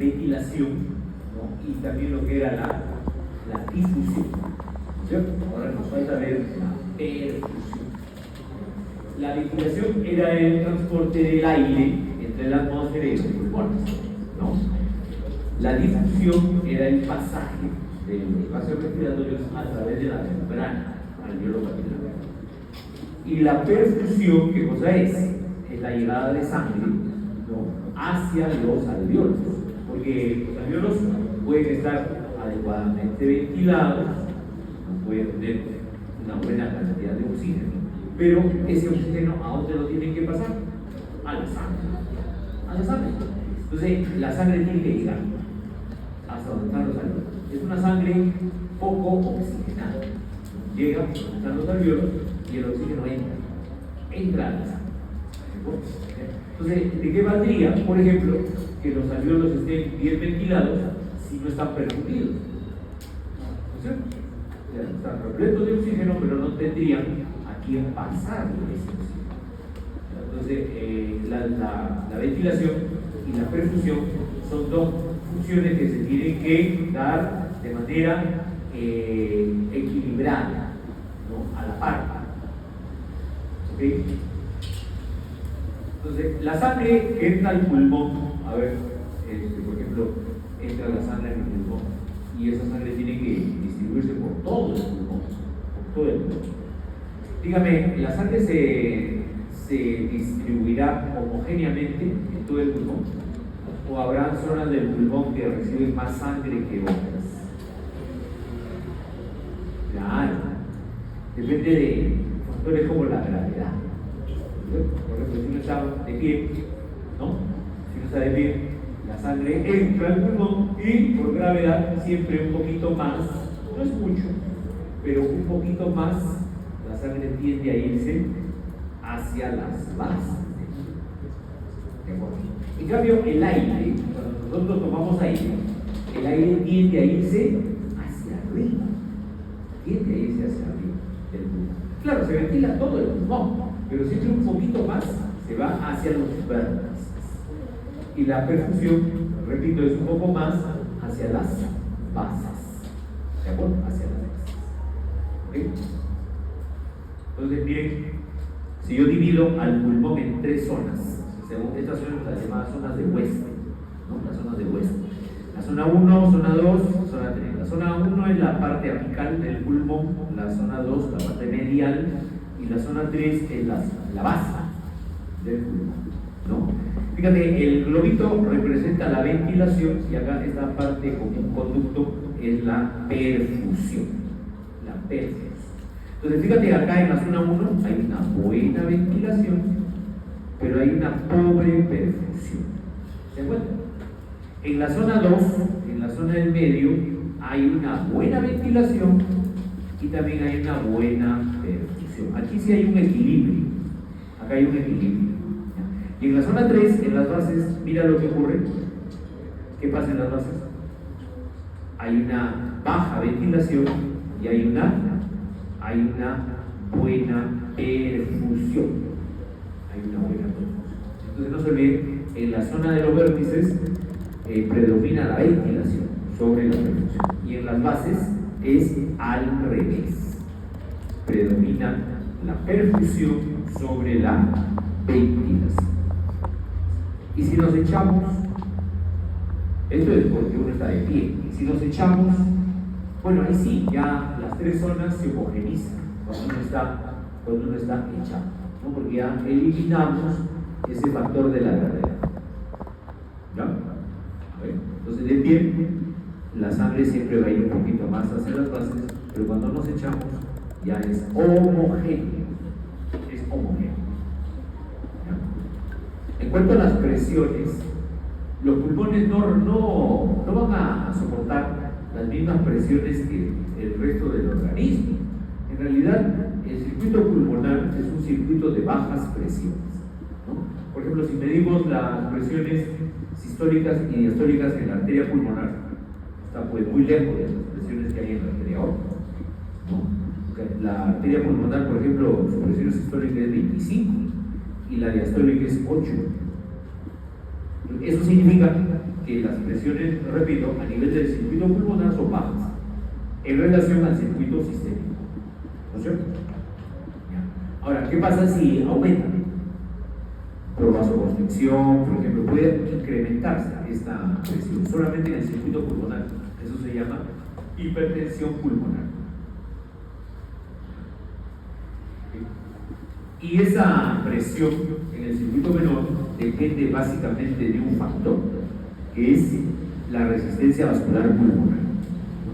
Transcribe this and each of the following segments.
ventilación, ¿no? Y también lo que era la difusión, ¿cierto? Ahora nos falta ver la perfusión. La ventilación era el transporte del aire entre la atmósfera y los pulmones, ¿no? La difusión era el pasaje de los vasos respiratorios a través de la membrana alveolo-papilar. Y la perfusión, ¿qué cosa es? Es la llegada de sangre, ¿no?, hacia los alveolos, porque los alveolos pueden estar adecuadamente ventilados, no pueden tener una buena cantidad de oxígeno, pero ese oxígeno, ¿a dónde lo tienen que pasar? A la sangre. A la sangre. Entonces, la sangre tiene que llegar hasta donde están los alveolos. Es una sangre poco oxigenada. Llega a donde están los alveolos y el oxígeno entra a la sangre. Entonces, ¿de qué valdría, por ejemplo, que los alveolos estén bien ventilados si no están perfundidos? ¿No es cierto? O sea, están repletos de oxígeno, pero no tendrían a quién pasar ese oxígeno. Entonces, la ventilación y la perfusión son dos funciones que se tienen que dar de manera equilibrada, ¿no?, a la par. ¿Ok? Entonces, la sangre que entra al pulmón, a ver, por ejemplo, entra la sangre en el pulmón y esa sangre tiene que distribuirse por todo el pulmón, por todo el pulmón. Dígame, ¿la sangre se distribuirá homogéneamente en todo el pulmón? ¿O habrá zonas del pulmón que reciben más sangre que otras? Claro, depende de factores como la gravedad. Por ejemplo, si uno está de pie, ¿no? Si uno está de pie, la sangre entra al pulmón y por gravedad siempre un poquito más, no es mucho, pero un poquito más, la sangre tiende a irse hacia las bases. ¿De acuerdo? En cambio, el aire, cuando nosotros tomamos aire, el aire tiende a irse hacia arriba. Tiende a irse hacia arriba del pulmón. Claro, se ventila todo el pulmón, pero siempre un poquito más se va hacia los vértices. Y la perfusión, repito, es un poco más hacia las bases. ¿De acuerdo? Hacia las bases. ¿Ok? Entonces, miren, si yo divido al pulmón en tres zonas, según estas son las llamadas zonas de West, ¿no? Las zonas de West. La zona 1, zona 2, zona 3. La zona 1 es la parte apical del pulmón, la zona 2 la parte medial y la zona 3 es la base del pulmón, ¿no? Fíjate, el globito representa la ventilación y acá esta parte como un conducto es la perfusión. La perfusión. Entonces fíjate, acá en la zona 1 hay una buena ventilación, pero hay una pobre perfusión. ¿Se encuentra? En la zona 2, en la zona del medio, hay una buena ventilación y también hay una buena perfusión. Aquí sí hay un equilibrio. Acá hay un equilibrio. Y en la zona 3, en las bases, mira lo que ocurre. ¿Qué pasa en las bases? Hay una baja ventilación y hay una buena perfusión. Hay una buena perfusión. Entonces no se olviden, en la zona de los vértices predomina la ventilación sobre la perfusión. Y en las bases es al revés. Predomina la perfusión sobre la ventilación. Y si nos echamos, esto es porque uno está de pie, si nos echamos, bueno, ahí sí, ya las tres zonas se homogenizan cuando uno está echado, ¿no? Porque ya eliminamos ese factor de la gravedad. ¿Ya? Entonces, de pie, la sangre siempre va a ir un poquito más hacia las bases, pero cuando nos echamos, ya es homogéneo. Es homogéneo. En cuanto a las presiones, los pulmones no van a soportar las mismas presiones que el resto del organismo. En realidad, el circuito pulmonar es un circuito de bajas presiones, ¿no? Por ejemplo, si medimos las presiones sistólicas y diastólicas en la arteria pulmonar, está pues muy lejos de las presiones que hay en la arteria aórtica, ¿no? La arteria pulmonar, por ejemplo, su presión sistólica es 25 y la diastólica es 8. Eso significa que las presiones, repito, a nivel del circuito pulmonar son bajas en relación al circuito sistémico, ¿no es cierto? Ya. Ahora, ¿qué pasa si aumentan? Por vasoconstricción, por ejemplo, puede incrementarse esta presión solamente en el circuito pulmonar. Eso se llama hipertensión pulmonar. Y esa presión en el circuito menor depende básicamente de un factor, que es la resistencia vascular pulmonar.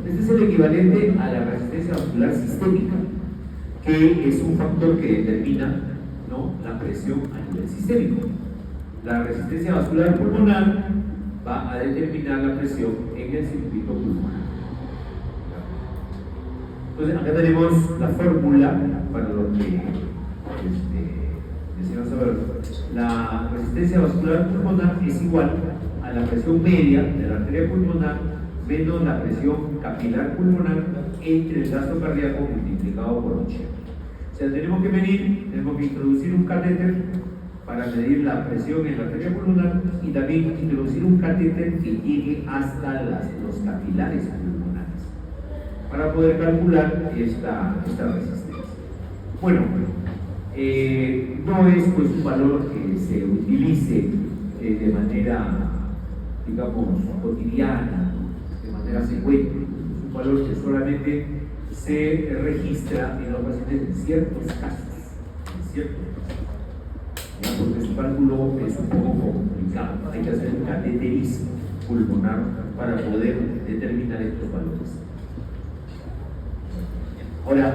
Este es el equivalente a la resistencia vascular sistémica, que es un factor que determina, ¿no?, la presión a nivel sistémico. La resistencia vascular pulmonar va a determinar la presión en el circuito pulmonar. Entonces, acá tenemos la fórmula para lo que deseamos saber. La resistencia vascular pulmonar es igual a la presión media de la arteria pulmonar menos la presión capilar pulmonar entre el gasto cardíaco multiplicado por 80. O sea, tenemos que introducir un catéter para medir la presión en la arteria pulmonar y también introducir un catéter que llegue hasta los capilares pulmonares para poder calcular esta resistencia. Bueno, no es pues un valor que se utilice de manera, digamos, cotidiana, de manera secuente. Es un valor que solamente se registra en los pacientes en ciertos casos, porque su cálculo es un poco complicado. Hay que hacer un cateterismo pulmonar para poder determinar estos valores. Ahora,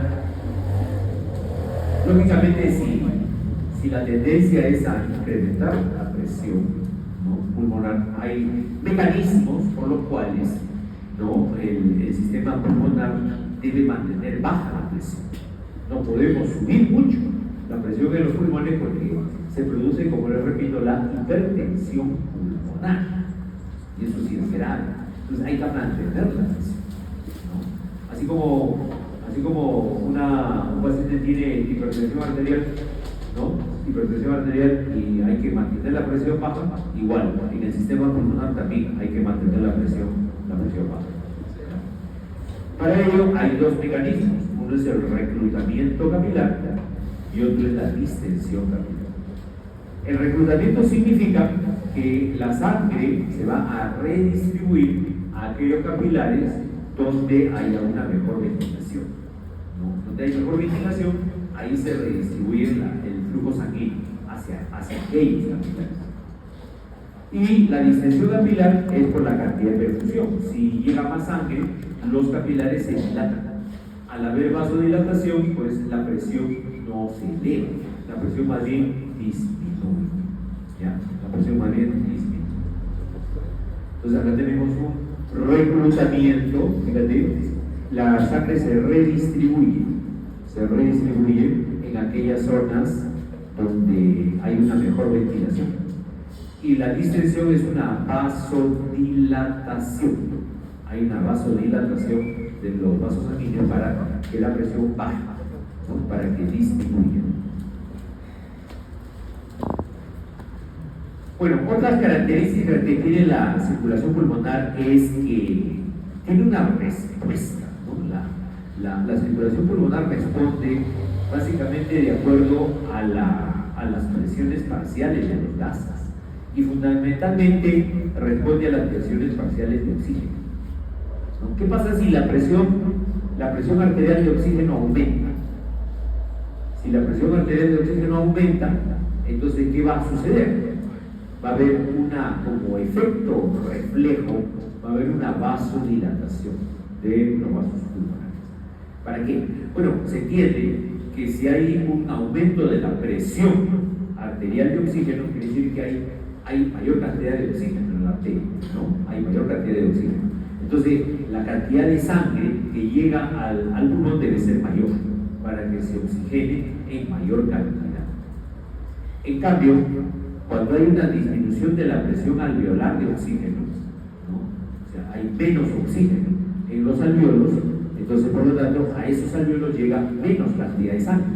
lógicamente, si la tendencia es a incrementar la presión, ¿no?, pulmonar, hay mecanismos por los cuales, ¿no?, el sistema pulmonar debe mantener baja la presión. No podemos subir mucho la presión en los pulmones porque se produce, como les repito, la hipertensión pulmonar. Y eso sí es grave. Entonces hay que mantener la presión, ¿no? Así como un paciente tiene hipertensión arterial, ¿no?, hipertensión arterial y hay que mantener la presión baja, igual, en el sistema pulmonar también hay que mantener la presión baja. Para ello hay dos mecanismos. Uno es el reclutamiento capilar y otro es la distensión capilar. El reclutamiento significa que la sangre se va a redistribuir a aquellos capilares donde haya una mejor ventilación, ¿no? Donde hay mejor ventilación, ahí se redistribuye el flujo sanguíneo hacia aquellos capilares. Y la distensión capilar es por la cantidad de perfusión. Si llega más sangre, los capilares se dilatan. Al haber vasodilatación, pues la presión no se eleva, la presión más bien disminuye. ¿Ya? La presión más bien disminuye. Entonces acá tenemos un reclutamiento, fíjate, la sangre se redistribuye en aquellas zonas donde hay una mejor ventilación. Y la distensión es una vasodilatación. Hay una vasodilatación de los vasos sanguíneos para que la presión baje, ¿no?, para que disminuya. Bueno, otras características que tiene la circulación pulmonar es que tiene una respuesta, ¿no? La circulación pulmonar responde básicamente de acuerdo a las presiones parciales de los gases y fundamentalmente responde a las presiones parciales de oxígeno, ¿no? ¿Qué pasa si la presión arterial de oxígeno aumenta? Si la presión arterial de oxígeno aumenta, entonces ¿qué va a suceder? Va a haber como efecto reflejo, va a haber una vasodilatación de los vasos pulmonares. ¿Para qué? Bueno, se entiende que si hay un aumento de la presión arterial de oxígeno, quiere decir que hay mayor cantidad de oxígeno en la arteria, ¿no? Hay mayor cantidad de oxígeno. Entonces, la cantidad de sangre que llega al pulmón debe ser mayor para que se oxigene en mayor cantidad. En cambio, cuando hay una disminución de la presión alveolar de oxígeno, ¿no?, o sea, hay menos oxígeno en los alveolos, entonces por lo tanto a esos alveolos llega menos cantidad de sangre.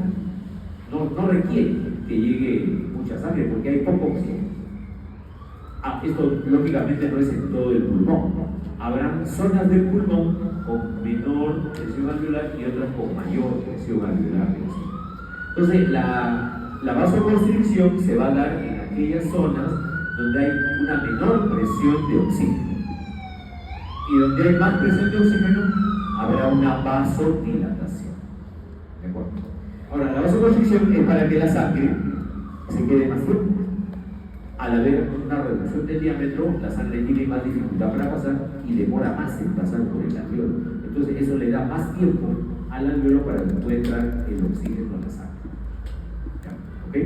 No requiere que llegue mucha sangre porque hay poco oxígeno. Esto lógicamente no es en todo el pulmón, ¿no? Habrán zonas del pulmón con menor presión alveolar y otras con mayor presión alveolar. Entonces, la vasoconstricción se va a dar en aquellas zonas donde hay una menor presión de oxígeno. Y donde hay más presión de oxígeno, habrá una vasodilatación. ¿De acuerdo? Ahora, la vasoconstricción es para que la sangre se quede más tiempo. Al haber una reducción del diámetro, la sangre tiene más dificultad para pasar y demora más en pasar por el alveolo. Entonces, eso le da más tiempo al alveolo para que pueda entrar el oxígeno a la sangre. ¿Ok?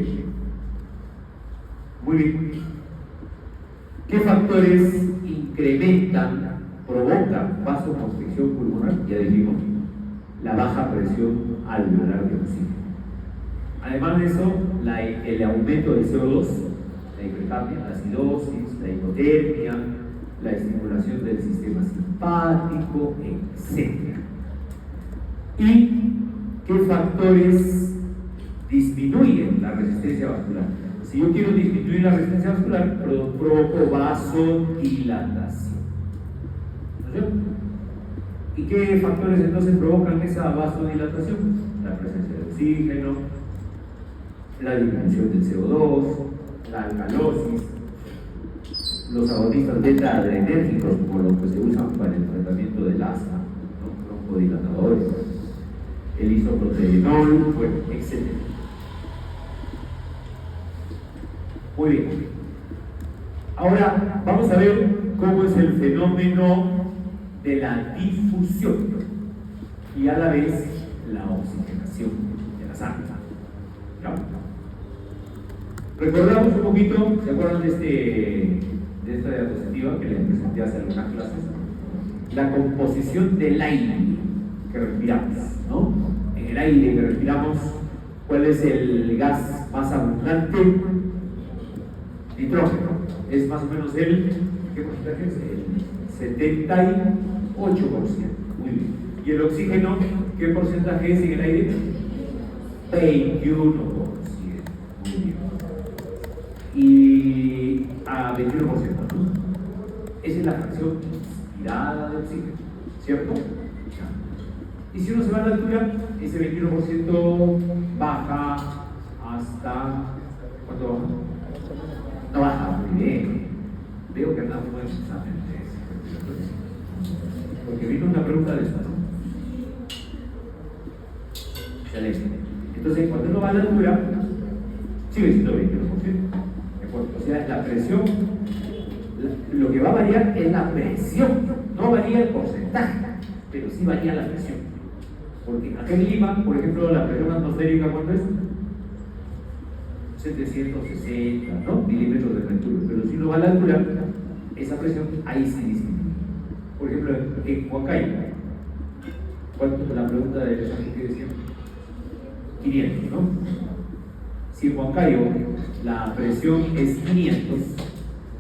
Muy bien. ¿Qué factores incrementan, provocan vasoconstricción pulmonar? Ya dijimos, la baja presión alveolar de oxígeno. Además de eso, el aumento del CO2, la hipercapnia, la acidosis, la hipotermia, la estimulación del sistema simpático, etc. ¿Y qué factores disminuyen la resistencia vascular? Si yo quiero disminuir la resistencia vascular, provoco vasodilatación. ¿No es cierto? ¿Y qué factores entonces provocan esa vasodilatación? La presencia de oxígeno, la disminución del CO2, la alcalosis, los agonistas beta-adrenérgicos, como los que se usan para el tratamiento del asma, los broncodilatadores, el isoproterenol, bueno, etc. Muy bien. Ahora vamos a ver cómo es el fenómeno de la difusión y a la vez la oxigenación de la sangre. ¿Ya? Recordamos un poquito, ¿se acuerdan de esta diapositiva que les presenté hace algunas clases? La composición del aire que respiramos, ¿no? En el aire que respiramos, ¿cuál es el gas más abundante? Nitrógeno. Es más o menos ¿qué porcentaje es? El 78%. Muy bien. ¿Y el oxígeno, qué porcentaje es en el aire? 21%. Muy bien. Y a 21%, ¿no? Esa es la fracción inspirada de oxígeno, ¿cierto? Y si uno se va a la altura, ese 21% baja hasta... ¿Cuánto baja? No baja, muy bien. Veo que andamos muy examen. Porque vino una pregunta de esta, ¿no? Excelente. Entonces, cuando uno va a la altura, sigue siendo 21%. ¿De acuerdo? O sea, la presión, lo que va a variar es la presión, no varía el porcentaje, pero sí varía la presión. Porque acá en Lima, por ejemplo, la presión atmosférica, ¿cuánto es? 760, ¿no? Milímetros de mercurio. Pero si uno va a la altura, esa presión ahí sí disminuye. Por ejemplo, en Huancayo, ¿cuánto es la pregunta del examen que decía? 500, ¿no? Si en Huancayo la presión es 500,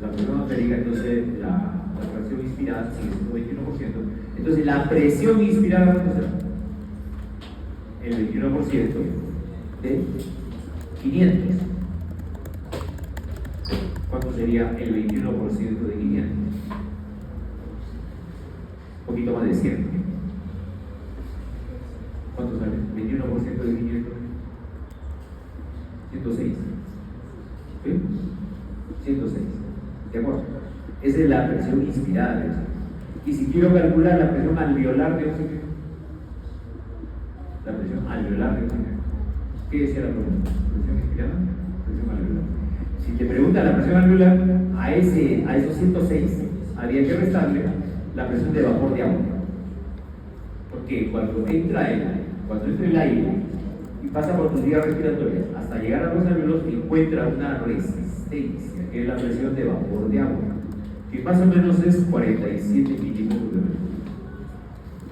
la presión atmosférica, entonces la presión inspirada sigue siendo 21%. Entonces la presión inspirada, ¿cuánto será? El 21% de 500. ¿Cuánto sería el 21% de 500? Un poquito más de 100. ¿Cuánto sale? 21% de 500. 106. ¿Sí? 106. ¿De acuerdo? Esa es la presión inspirada de oxígeno. Y si quiero calcular la presión alveolar de oxígeno, la presión alveolar de oxígeno, ¿qué decía la pregunta? ¿Presión inspirada? Presión alveolar. Si te pregunta la presión alveolar, a esos 106 habría que restarle la presión de vapor de agua. Porque cuando entra el aire y pasa por tus vías respiratorias hasta llegar a los alveolos, encuentra una resistencia, que es la presión de vapor de agua, que más o menos es 47 milímetros de mercurio.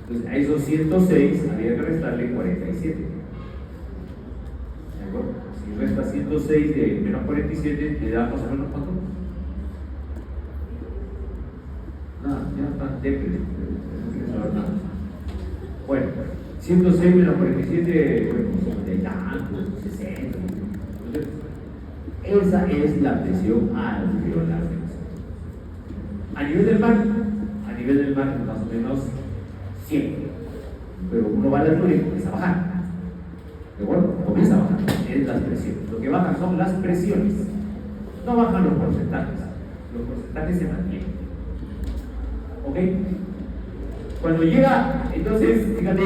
Entonces, a esos 106 habría que restarle 47. ¿De acuerdo? Si resta 106 de menos 47, ¿le da más o menos cuánto? Nada, ya está, déjale. No saber nada. Bueno, 106 menos 47, bueno, 50 y tantos, 60. Entonces, esa es la presión alveolar. A nivel del mar más o menos 100. Pero uno va a la altura y comienza a bajar. ¿De acuerdo? Comienza a bajar. Es las presiones. Lo que bajan son las presiones. No bajan los porcentajes. Los porcentajes se mantienen. ¿Ok? Cuando llega, entonces, fíjate,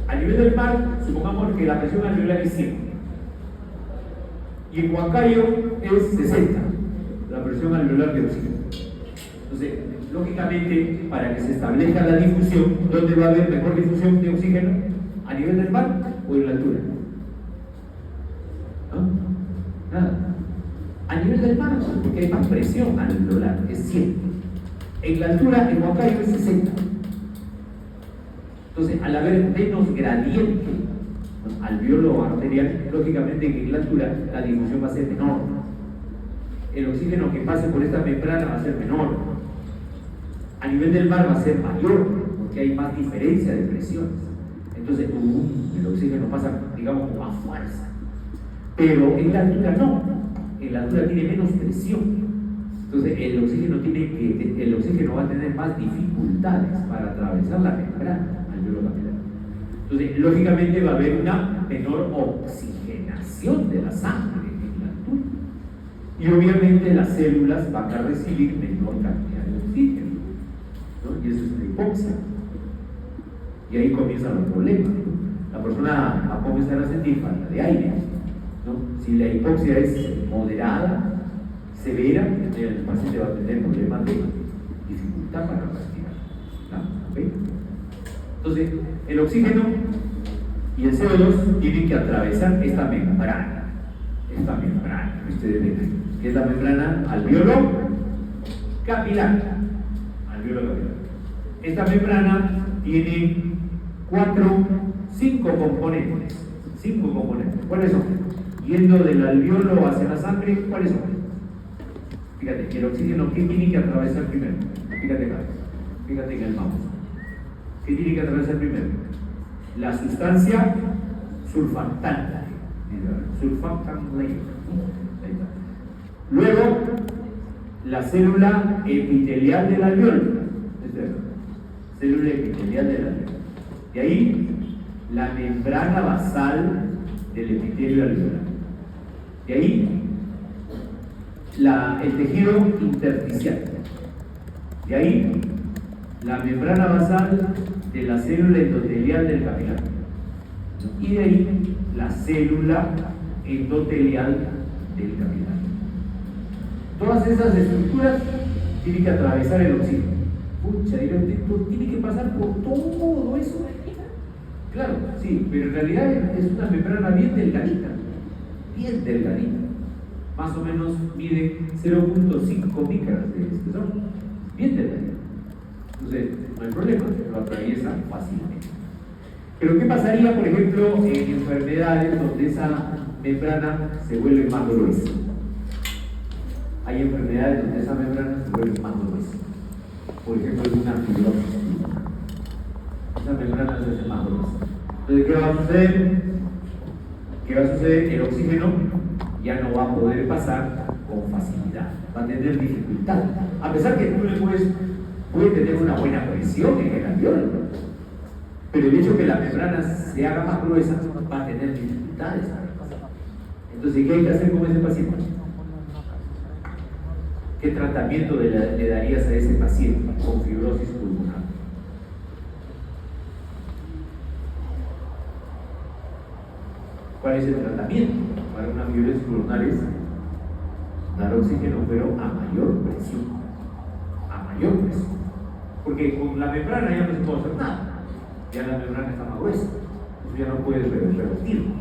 a nivel del mar, supongamos que la presión alveolar es 100. Y en Huancayo es 60, la presión alveolar de oxígeno. Entonces, lógicamente, para que se establezca la difusión, ¿dónde va a haber mejor difusión de oxígeno? ¿A nivel del mar o en la altura? ¿No? Nada. A nivel del mar, porque hay más presión alveolar, es 100. En la altura, en Huancayo es 60. Entonces, al haber menos gradiente alveolo arterial, lógicamente que en la altura la difusión va a ser menor. El oxígeno que pase por esta membrana va a ser menor. A nivel del mar va a ser mayor, porque hay más diferencia de presiones. Entonces, el oxígeno pasa, digamos, con más fuerza. Pero en la altura no. En la altura tiene menos presión. Entonces, el oxígeno va a tener más dificultades para atravesar la membrana alveolo-capilar. Entonces, lógicamente va a haber una menor oxigenación de la sangre en la altura. Y obviamente las células van a recibir menor cantidad de oxígeno, ¿no? Y eso es una hipoxia. Y ahí comienzan los problemas, ¿no? La persona va a comenzar a sentir falta de aire, ¿no? Si la hipoxia es moderada, severa, el paciente va a tener problemas de dificultad para respirar, ¿no? ¿Okay? Entonces, el oxígeno y el CO2 tienen que atravesar esta membrana, que ustedes ven, que es la membrana alveolo-capilar. Esta membrana tiene 5 componentes. ¿Cuáles son? Yendo del alveolo hacia la sangre, ¿cuáles son? Fíjate, el oxígeno, ¿qué tiene que atravesar primero? Fíjate acá, fíjate en el mouse. ¿Qué tiene que atravesar primero? La sustancia surfactante. Luego, la célula epitelial del alveolo. Célula epitelial del alveolo. De ahí, la membrana basal del epitelio alveolar. De ahí, el tejido intersticial. De ahí, la membrana basal de la célula endotelial del capilar. Y de ahí, la célula endotelial del capilar. Todas esas estructuras tienen que atravesar el oxígeno. Pucha, tiene que pasar por todo eso. Claro, sí, pero en realidad es una membrana bien delgadita. Más o menos mide 0.5 micras de espesor. Bien delgadita. Entonces, no hay problema, lo atraviesa fácilmente. Pero ¿qué pasaría, por ejemplo, en enfermedades donde esa membrana se vuelve más gruesa? Hay enfermedades donde esa membrana se vuelve más gruesa. Por ejemplo, es una fibrosis. Esa membrana se hace más gruesa. Entonces, ¿qué va a suceder? El oxígeno ya no va a poder pasar con facilidad. Va a tener dificultad. A pesar que tú le puede tener una buena presión en el alveolo, pero el hecho que la membrana se haga más gruesa va a tener dificultades para pasar. Entonces, ¿qué hay que hacer con ese paciente? ¿Qué tratamiento le darías a ese paciente con fibrosis pulmonar? ¿Cuál es el tratamiento para una fibrosis pulmonar? Es dar oxígeno, pero a mayor presión. Porque con la membrana ya no se puede hacer nada. Ya la membrana está más gruesa. Eso ya no puedes revertirlo.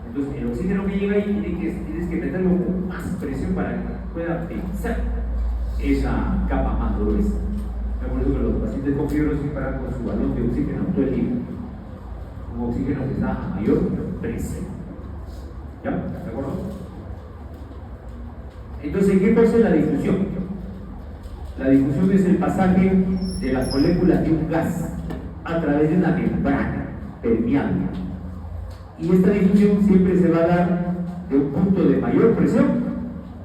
Entonces, el oxígeno que llega ahí tienes que meterlo con más presión para que pueda vencer esa capa más gruesa. Por eso que los pacientes con fibrosis paran con su balón de oxígeno todo el tiempo. Un oxígeno que está a mayor presión. ¿Ya? ¿De acuerdo? Entonces, ¿qué cosa es la difusión? La difusión es el pasaje de las moléculas de un gas a través de una membrana permeable. Y esta difusión siempre se va a dar de un punto de mayor presión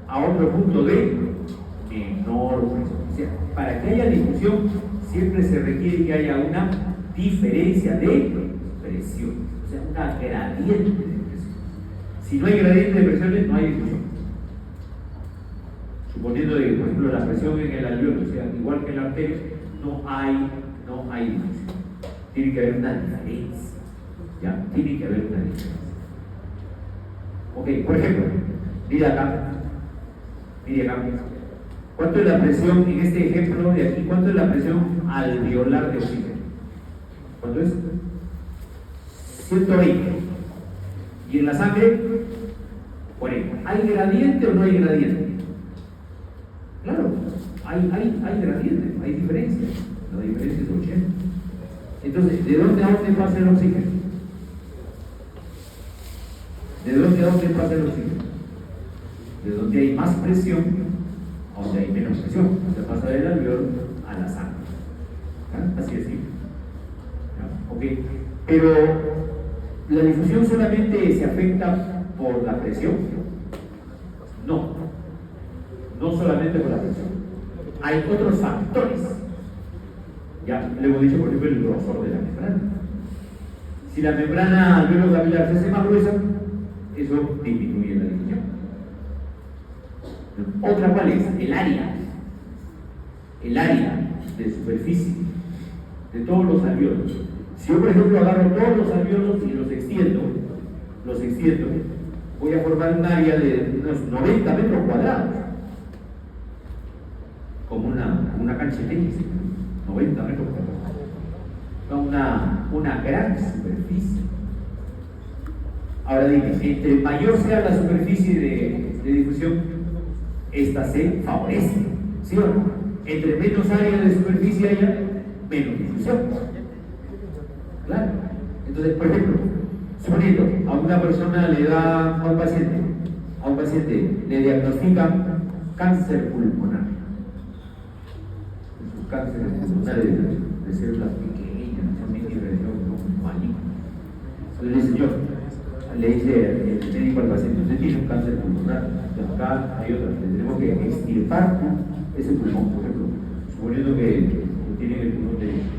a otro punto de menor presión. para que haya difusión siempre se requiere que haya una diferencia de presión, o sea, una gradiente de presión. Si no hay gradiente de presiones, no hay difusión. Suponiendo que, por ejemplo, la presión en el alveolo sea igual que en la arteria, no hay difusión. Tiene que haber una diferencia. ¿Ya? Tiene que haber una diferencia. Ok, por ejemplo, mire acá. ¿Cuánto es la presión en este ejemplo de aquí? ¿Cuánto es la presión alveolar de oxígeno? ¿Cuánto es? 120. ¿Y en la sangre? 40. ¿Hay gradiente o no hay gradiente? Claro, hay gradiente, hay diferencia. La diferencia es 80. Entonces, ¿de dónde a dónde pasa el oxígeno? ¿De dónde a dónde pasa el oxígeno? De donde hay más presión a donde hay menos presión. O sea, pasa del alveolo a la sangre. ¿Ah? Así es simple. ¿Ah? Ok. Pero la difusión solamente se afecta por la presión. No solamente por la presión. Hay otros factores. Ya le hemos dicho, por ejemplo, el grosor de la membrana. Si la membrana alveolo-capilar se hace más gruesa, eso disminuye la difusión. Otra, ¿cuál es? El área de superficie de todos los alveolos. Si yo, por ejemplo, agarro todos los alveolos y los extiendo, voy a formar un área de unos 90 metros cuadrados, como una cancha de tenis, 90 metros cuadrados. Una gran superficie. Ahora dime, entre mayor sea la superficie de difusión, esta se favorece, ¿sí o no? Entre menos área de superficie haya, menos difusión. Claro. Entonces, por ejemplo, suponiendo a una persona le da, a un paciente le diagnostican cáncer pulmonar. Sus cánceres pulmonares de células pequeñas, son malignos. Entonces le dice yo, le dice el médico al paciente, usted tiene un cáncer pulmonar, entonces acá hay otra, le tenemos que extirpar ese pulmón, por ejemplo, suponiendo que tiene el pulmón derecho.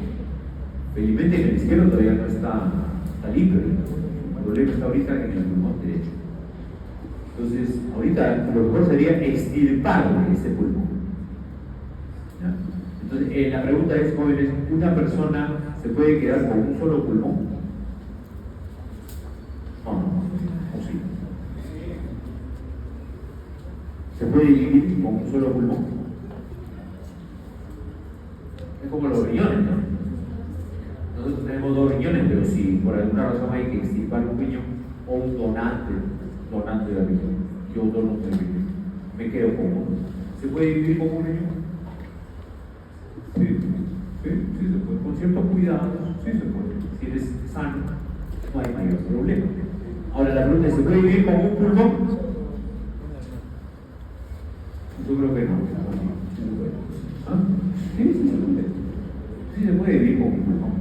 Felizmente en el izquierdo todavía no está limpio, el problema está ahorita en el pulmón derecho. Entonces, ahorita lo mejor sería extirpar ese pulmón. ¿Ya? Entonces, la pregunta es, jóvenes, ¿una persona se puede quedar con un solo pulmón? ¿O sí? ¿Se puede vivir con un solo pulmón? Es como los riñones, ¿no? Nosotros tenemos 2 riñones, pero si por alguna razón hay que extirpar un riñón o un donante de la riñón, yo dono mi riñón, me quedo con uno. ¿Se puede vivir con un riñón? Sí se puede, con ciertos cuidados, sí se puede. Si eres sano, no hay mayor problema. Ahora la pregunta es, ¿se puede vivir con un pulmón? Yo creo que no. Sí se puede. ¿Ah? Sí se puede. Sí se puede vivir con un pulmón.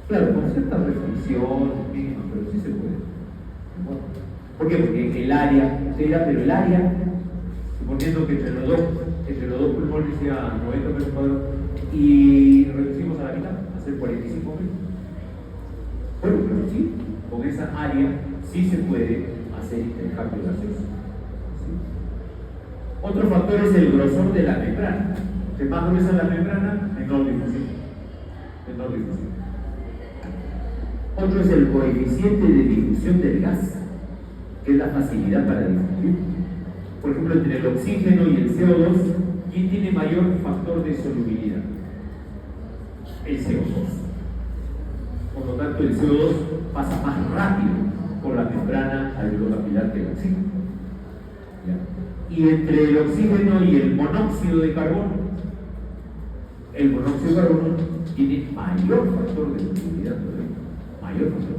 Claro, con ciertas restricciones, pero sí se puede. ¿Por qué? Porque el área, usted dirá, pero el área, suponiendo que entre los dos pulmones sea 90 metros cuadrados y reducimos a la mitad, a hacer 45 metros. Bueno, pero sí, con esa área sí se puede hacer intercambio gaseoso. ¿Sí? Otro factor es el grosor de la membrana. De más gruesa la membrana, menor difusión. Otro es el coeficiente de difusión del gas, que es la facilidad para difundir. Por ejemplo, entre el oxígeno y el CO2, ¿quién tiene mayor factor de solubilidad? El CO2. Por lo tanto, el CO2 pasa más rápido por la membrana alveolo-capilar que el oxígeno. ¿Ya? Y entre el oxígeno y el monóxido de carbono tiene mayor factor de solubilidad todavía. Mayor factor.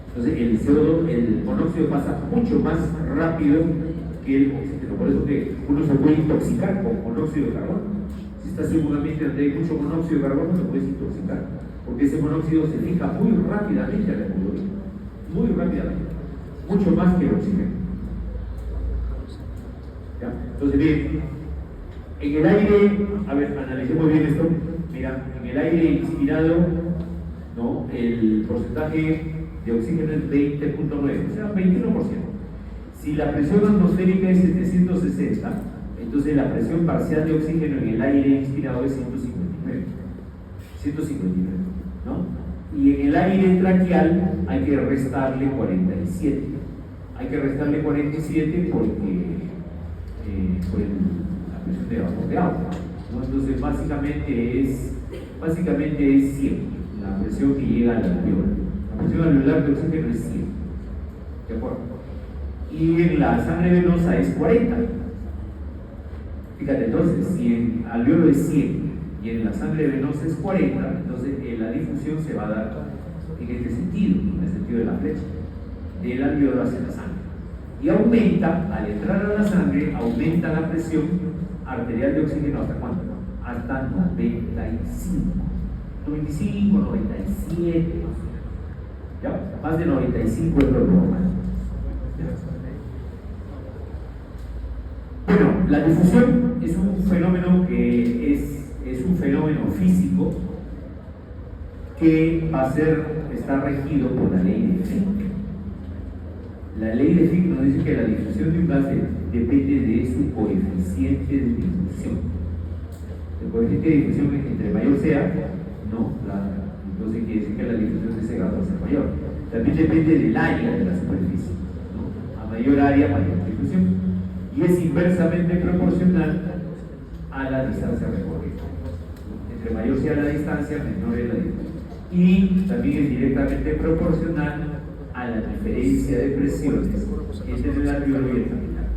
Entonces el CO2, el monóxido pasa mucho más rápido que el oxígeno. Por eso que uno se puede intoxicar con monóxido de carbono. Si estás en un ambiente donde hay mucho monóxido de carbono, te puedes intoxicar. Porque ese monóxido se fija muy rápidamente a la hemoglobina. Muy rápidamente. Mucho más que el oxígeno. ¿Ya? Entonces bien, En el aire, a ver, analicemos bien esto. Mira, en el aire inspirado, ¿no? El porcentaje de oxígeno es 20.9, o sea, 21%. Si la presión atmosférica es 760, entonces la presión parcial de oxígeno en el aire inspirado es 159, ¿no? Y en el aire traqueal hay que restarle 47. Hay que restarle 47 porque pues, la presión de vapor de agua, ¿no? Entonces básicamente es 100 la presión que llega al alveolo. La presión alveolar de oxígeno es 100, ¿de acuerdo? Y en la sangre venosa es 40. Fíjate, entonces, si en alveolo es 100 y en la sangre venosa es 40, entonces la difusión se va a dar en este sentido, en el sentido de la flecha, del alveolo hacia la sangre. Y aumenta, al entrar a la sangre, aumenta la presión arterial de oxígeno ¿hasta cuánto? Hasta 95, 97, ¿ya? Más de 95 es lo normal. Bueno, la difusión es un fenómeno que es un fenómeno físico que está regido por la ley de Fick. La ley de Fick nos dice que la difusión de un gas depende de su coeficiente de difusión. El coeficiente de difusión, entre mayor sea, no, entonces quiere decir que la difusión de ese gas va a ser mayor. También depende del área de la superficie, ¿no? A mayor área, mayor difusión. Y es inversamente proporcional a la distancia recorrida. Entre mayor sea la distancia, menor es la difusión. Y también es directamente proporcional a la diferencia de presiones entre el alveolo y el capilar.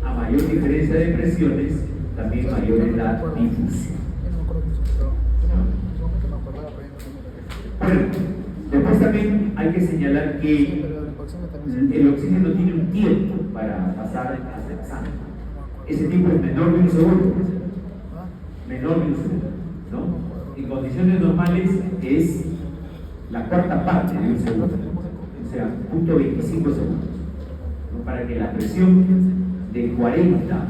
A mayor diferencia de presiones, también mayor es la difusión. Bueno, después también hay que señalar que el oxígeno tiene un tiempo para pasar hacia la sangre. Ese tiempo es menor de un segundo. Menor de un segundo, ¿no? En condiciones normales es la cuarta parte de un segundo, o sea, 0.25 segundos, ¿no? Para que la presión de 40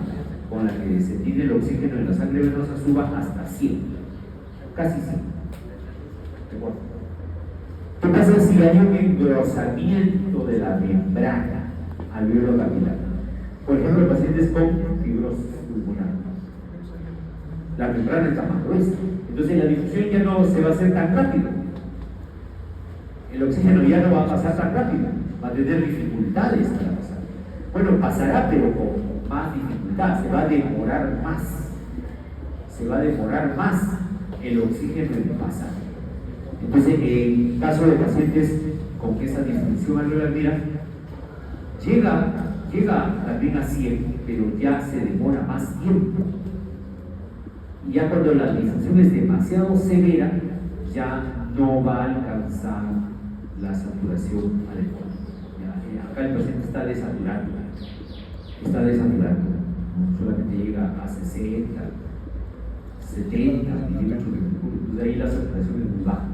con la que se tiene el oxígeno en la sangre venosa suba hasta 100, casi 100. ¿De acuerdo? ¿Qué pasa si hay un engrosamiento de la membrana alveolo capilar? Por ejemplo, en pacientes con fibrosis pulmonar, la membrana está más gruesa, entonces la difusión ya no se va a hacer tan rápido. El oxígeno ya no va a pasar tan rápido, va a tener dificultades para pasar. Bueno, pasará, pero con más dificultad, se va a demorar más. Se va a demorar más el oxígeno en pasar. Entonces, en caso de pacientes con esa disfunción alveolar, mira, llega también a 100, pero ya se demora más tiempo. Y ya cuando la disfunción es demasiado severa, ya no va a alcanzar la saturación adecuada. Acá el paciente está desaturando, solamente llega a 60, 70 milímetros de mercurio, entonces ahí la saturación es muy baja.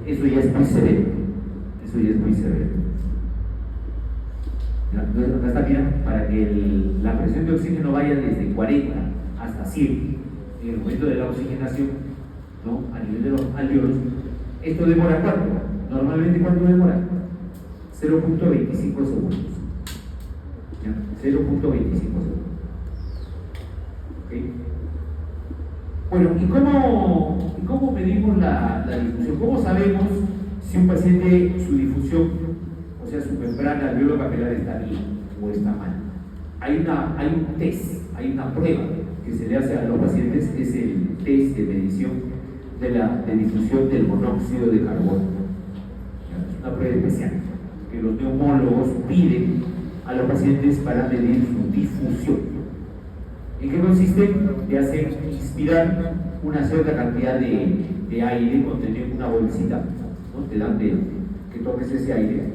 Eso ya es muy severo. Entonces acá está, mira, para que la presión de oxígeno vaya desde 40 hasta 100 en el momento de la oxigenación, ¿no? A nivel de los alveolos, esto demora ¿cuánto? Normalmente ¿cuánto demora? 0.25 segundos. ¿Ya? 0.25 segundos. ¿Okay? Bueno, ¿y cómo medimos la difusión? ¿Cómo sabemos si un paciente, su difusión, o sea, su membrana alveolo capilar está bien o está mal? Hay un test, hay una prueba que se le hace a los pacientes, es el test de medición de difusión del monóxido de carbono. Es una prueba especial que los neumólogos piden a los pacientes para medir su difusión. ¿En qué consiste? Te hacen inspirar una cierta cantidad de aire contenido en una bolsita, ¿no? Te dan que toques ese aire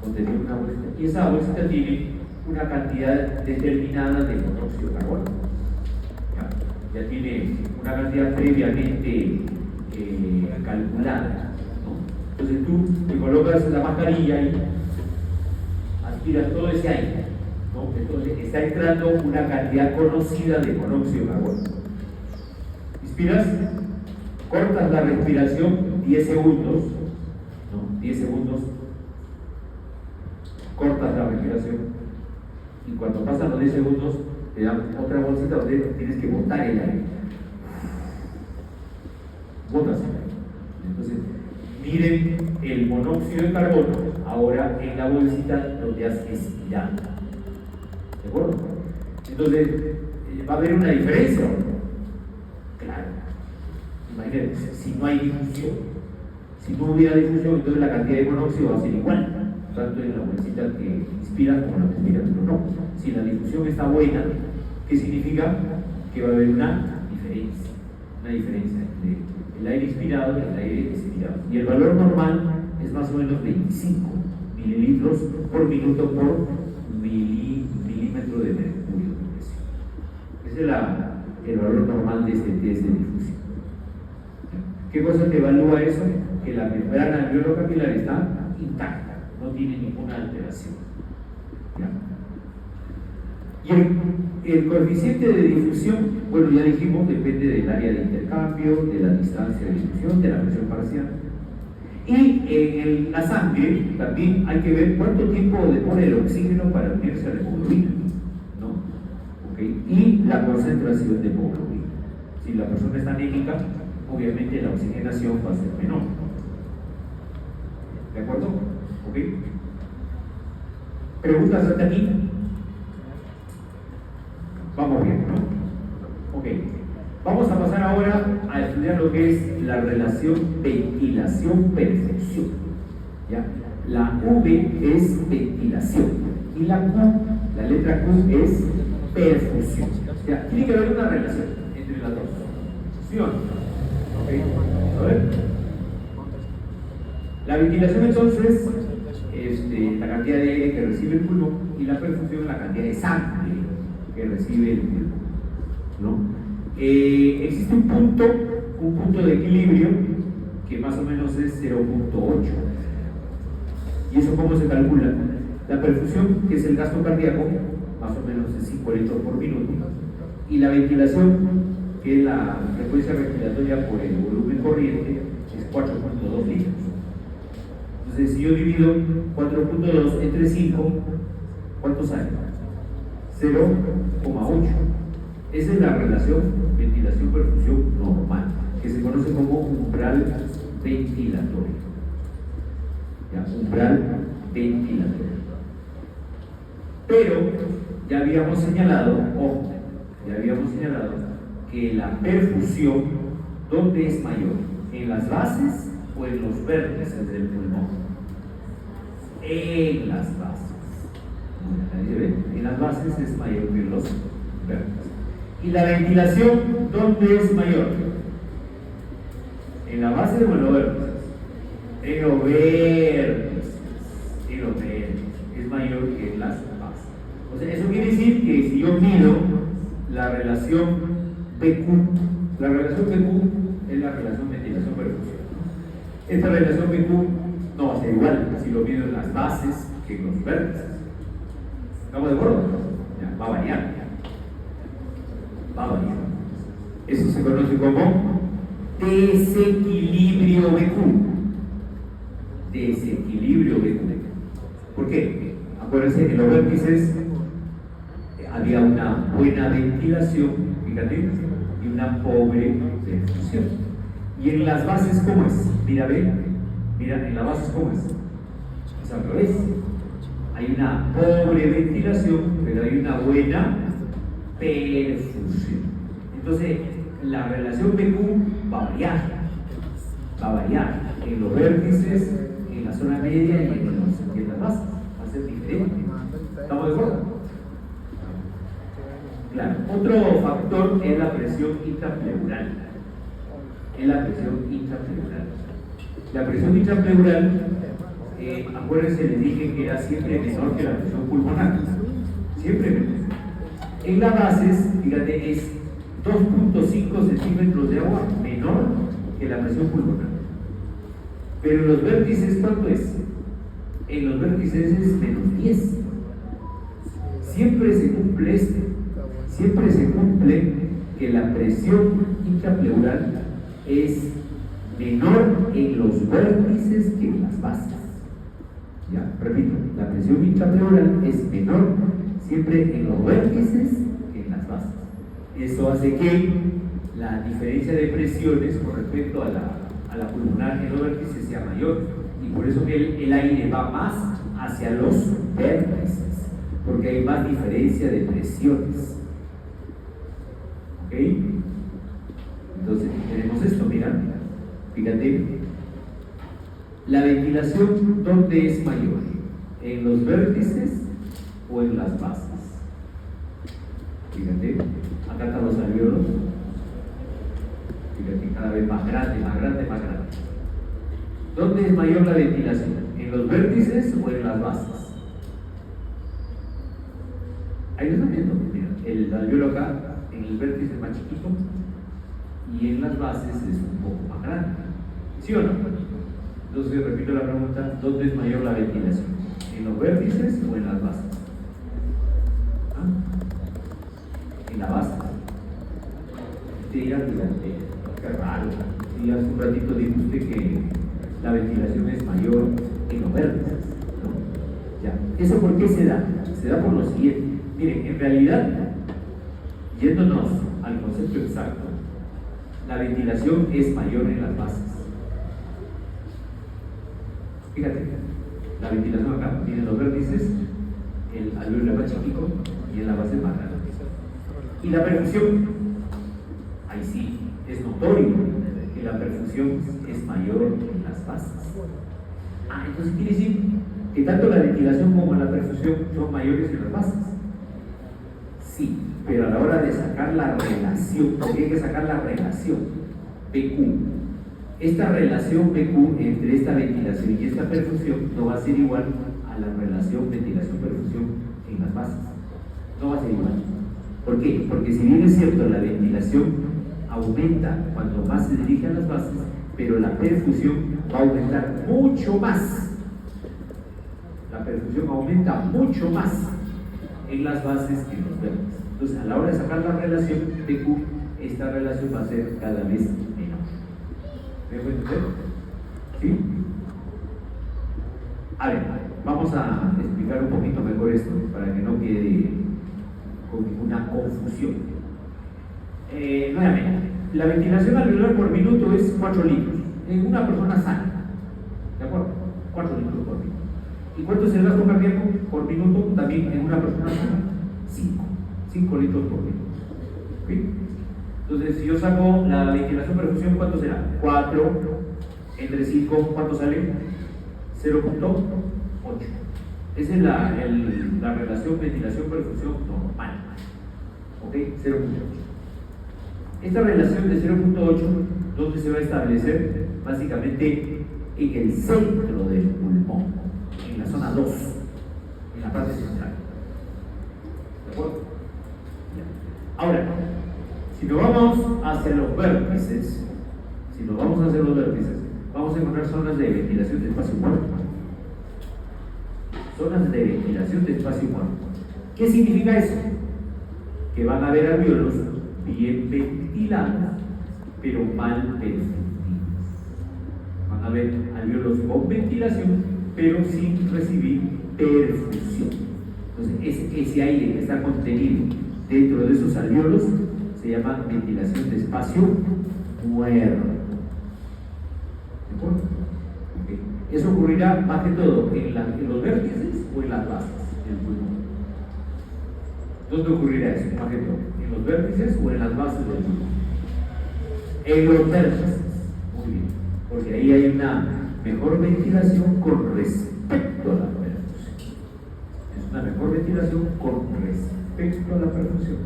contenido en una bolsita, y esa bolsita tiene una cantidad determinada de monóxido de carbono. Ya tiene una cantidad previamente calculada, ¿no? Entonces tú te colocas la mascarilla y aspiras todo ese aire, ¿no? Entonces está entrando una cantidad conocida de monóxido de carbono. Inspiras, cortas la respiración 10 segundos, ¿no? 10 segundos, cortas la respiración y cuando pasan los 10 segundos te dan otra bolsita donde tienes que botar el aire. Botas el aire. Entonces, miren el monóxido de carbono ahora en la bolsita donde has expirado. ¿De acuerdo? Entonces, ¿va a haber una diferencia o no? Claro. Imagínate, si no hay difusión, si no hubiera difusión, entonces la cantidad de monóxido va a ser igual, tanto en la bolsita que inspiras como en la que expiras, pero no. Si la difusión está buena, ¿qué significa? Que va a haber una diferencia entre el aire inspirado y el aire expirado. Y el valor normal es más o menos 25 mililitros por minuto por milímetro de mercurio de presión. Ese es el valor normal de este test de difusión. ¿Qué cosa te evalúa eso? Que la membrana alveolo-capilar está intacta, no tiene ninguna alteración. ¿Ya? Y el coeficiente de difusión, bueno, ya dijimos, depende del área de intercambio, de la distancia de difusión, de la presión parcial. Y en la sangre también hay que ver cuánto tiempo demora el oxígeno para unirse a la hemoglobina, ¿no? ¿Okay? Y la concentración de hemoglobina. Si la persona está anémica, obviamente la oxigenación va a ser menor. ¿De acuerdo? ¿Ok? ¿Preguntas hasta aquí? Vamos bien, ¿no? Ok. Vamos a pasar ahora a estudiar lo que es la relación ventilación-perfusión. ¿Ya? La V es ventilación y la Q, la letra Q, es perfusión. O sea, tiene que haber una relación entre las dos. ¿Sí o no? Ok. A ver. La ventilación entonces es la cantidad de aire que recibe el pulmón y la perfusión la cantidad de sangre que recibe el pulmón, ¿no? Existe un punto de equilibrio que más o menos es 0.8. ¿Y eso cómo se calcula? La perfusión, que es el gasto cardíaco, más o menos es 5 litros por minuto, y la ventilación, que es la frecuencia respiratoria por el volumen corriente, es 4.2 litros. Entonces, si yo divido 4.2 entre 5, ¿cuánto sale? 0,8. Esa es la relación ventilación-perfusión normal, que se conoce como umbral ventilatorio. ¿Ya? Umbral ventilatorio. Pero ya habíamos señalado, que la perfusión, ¿dónde es mayor? ¿En las bases o en los vértices del pulmón? En las bases. En las bases es mayor que en los vértices. ¿Y la ventilación dónde es mayor? ¿En la base o en los vértices? En los vértices. Es mayor que en las bases. O sea, eso quiere decir que si yo mido la relación BQ, la relación BQ es la relación ventilación-perfusión. Esta relación BQ no va a ser igual si lo mido en las bases que en los vértices. ¿Estamos de acuerdo? Ya, va a variar. Eso se conoce como desequilibrio BQ. Desequilibrio BQ. ¿Por qué? Acuérdense que en los vértices había una buena ventilación, fíjate, y una pobre perfusión. Y en las bases, ¿cómo es? Mira, en las bases, ¿cómo es? Es al revés. Hay una pobre ventilación, pero hay una buena perfusión. Entonces, la relación BQ va a variar en los vértices, en la zona media y en las bases. Va a ser diferente. ¿Estamos de acuerdo? Claro. Otro factor es la presión intrapleural. La presión intrapleural, acuérdense, les dije que era siempre menor que la presión pulmonar. Siempre menor. En las bases, fíjate, es 2.5 centímetros de agua menor que la presión pulmonar. Pero en los vértices, ¿cuánto es? En los vértices es menos 10. siempre se cumple siempre se cumple que la presión intrapleural es menor en los vértices que en las bases. Ya, repito, la presión intrapleural es menor siempre en los vértices que en las bases. Eso hace que la diferencia de presiones con respecto a la pulmonar en los vértices sea mayor, y por eso que el aire va más hacia los vértices, porque hay más diferencia de presiones. ¿Ok? Entonces tenemos esto, mira, fíjate, la ventilación, ¿dónde es mayor? ¿En los vértices o en las bases? Fíjate, acá están los alvéolos, fíjate, cada vez más grande, más grande, más grande. ¿Dónde es mayor la ventilación? ¿En los vértices o en las bases? Ahí lo están viendo, mira, el alvéolo acá en el vértice es más chiquito y en las bases es un poco más grande. ¿Sí o no? Entonces repito la pregunta, ¿dónde es mayor la ventilación? ¿En los vértices o en las bases? ¿Ah? En la base. Usted dirá, qué raro. Si hace un ratito dijo usted que la ventilación es mayor en los vértices, ¿no? Ya. ¿Eso por qué se da? Se da por lo siguiente. Miren, en realidad, yéndonos al concepto exacto, la ventilación es mayor en las bases. Fíjate, la ventilación acá tiene los vértices, el alvéolo más chiquito y en la base más grande. Y la perfusión, ahí sí, es notorio que la perfusión es mayor en las bases. Entonces quiere decir que tanto la ventilación como la perfusión son mayores en las bases. Sí, pero a la hora de sacar la relación, porque hay que sacar la relación PQ. Esta relación PQ entre esta ventilación y esta perfusión no va a ser igual a la relación ventilación-perfusión en las bases. No va a ser igual. ¿Por qué? Porque si bien es cierto, la ventilación aumenta cuando más se dirige a las bases, pero la perfusión va a aumentar mucho más. La perfusión aumenta mucho más en las bases que en los vértices. Entonces, a la hora de sacar la relación PQ, esta relación va a ser cada vez menor. ¿Me puede entender? ¿Sí? A ver, vamos a explicar un poquito mejor esto para que no quede con ninguna confusión. Nuevamente, la ventilación alveolar por minuto es 4 litros en una persona sana. ¿De acuerdo? 4 litros por minuto. ¿Y cuánto es el gasto cardíaco por minuto también en una persona sana? 5 litros por minuto. ¿Okay? Entonces, si yo saco la ventilación-perfusión, ¿cuánto será? 4 entre 5, ¿cuánto sale? 0.8. Esa es la relación ventilación-perfusión normal. ¿Ok? 0.8. Esta relación de 0.8, ¿dónde se va a establecer? Básicamente en el centro del pulmón, en la zona 2, en la parte central. ¿De acuerdo? Ya. Ahora, si nos vamos hacia los vértices, vamos a encontrar zonas de ventilación de espacio muerto. Zonas de ventilación de espacio muerto. ¿Qué significa eso? Que van a haber alvéolos bien ventilados, pero mal perfundidos. Van a haber alvéolos con ventilación, pero sin recibir perfusión. Entonces, ese aire que está contenido dentro de esos alvéolos se llama ventilación de espacio muerto. ¿De acuerdo? Okay. Eso ocurrirá más que todo en los vértices o en las bases del pulmón. ¿Dónde ocurrirá eso? Más que todo, ¿en los vértices o en las bases del pulmón? En los vértices. Muy bien. Porque ahí hay una mejor ventilación con respecto a la perfusión. Es una mejor ventilación con respecto a la perfusión.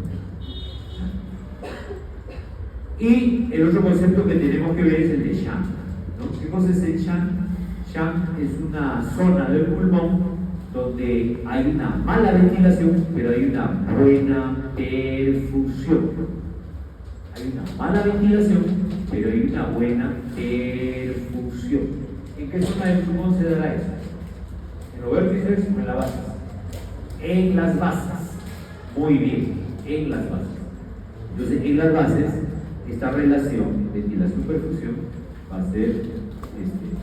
Y el otro concepto que tenemos que ver es el de shunt, ¿no? ¿Qué cosa es el shunt? Shunt es una zona del pulmón donde hay una mala ventilación, pero hay una buena perfusión. Hay una mala ventilación, pero hay una buena perfusión. ¿En qué zona del pulmón se dará eso? ¿En los vértices o en la base? En las bases. muy bien en las bases. Entonces, en las bases, esta relación ventilación-perfusión va a ser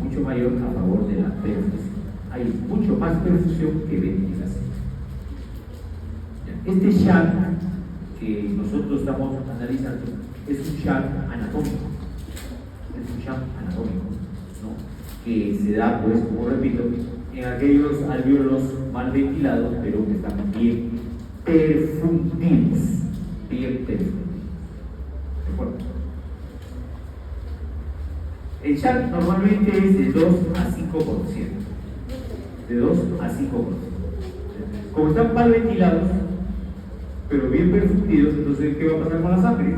mucho mayor a favor de la perfusión. Hay mucho más perfusión que ventilación. Este shunt que nosotros estamos analizando es un shunt anatómico. Es un shunt anatómico, ¿no? Que se da, pues, como repito, en aquellos alvéolos mal ventilados, pero que están bien perfundidos. Bien perfundidos. ¿De acuerdo? El shunt normalmente es de 2 a 5%. De 2 a 5%. Como están mal ventilados, pero bien perfundidos, entonces, ¿qué va a pasar con la sangre?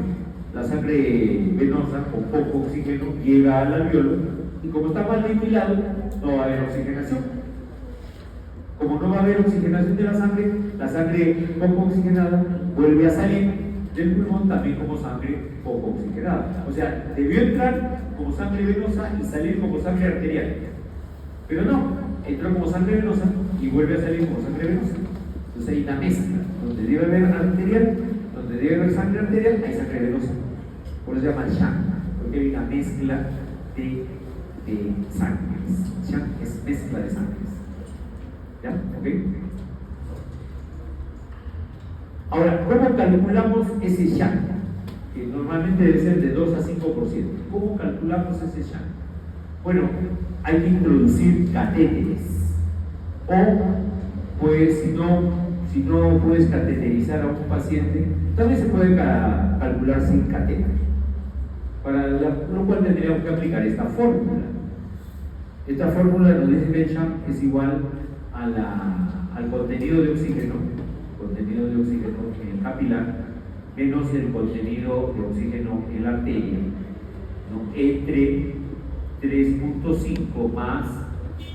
La sangre venosa con poco oxígeno llega al alvéolo y como está mal ventilado, no va a haber oxigenación. Como no va a haber oxigenación de la sangre poco oxigenada vuelve a salir del pulmón también como sangre poco oxigenada. O sea, debió entrar como sangre venosa y salir como sangre arterial. Pero no, entró como sangre venosa y vuelve a salir como sangre venosa. Entonces hay una mezcla, donde debe haber arterial, donde debe haber sangre arterial, hay sangre venosa. Por eso se llama shunt, porque hay una mezcla de sangres. Shunt es mezcla de sangres. ¿Ya? ¿Ok? Ahora, ¿cómo calculamos ese shunt? Que normalmente debe ser de 2 a 5%. ¿Cómo calculamos ese shunt? Bueno, hay que introducir catéteres. O, pues, si no puedes cateterizar a un paciente, también se puede calcular sin catéter. Para lo cual tendríamos que aplicar esta fórmula. Esta fórmula nos dice que el shunt es igual al contenido de oxígeno en el capilar menos el contenido de oxígeno en la arteria, ¿no? Entre 3.5 más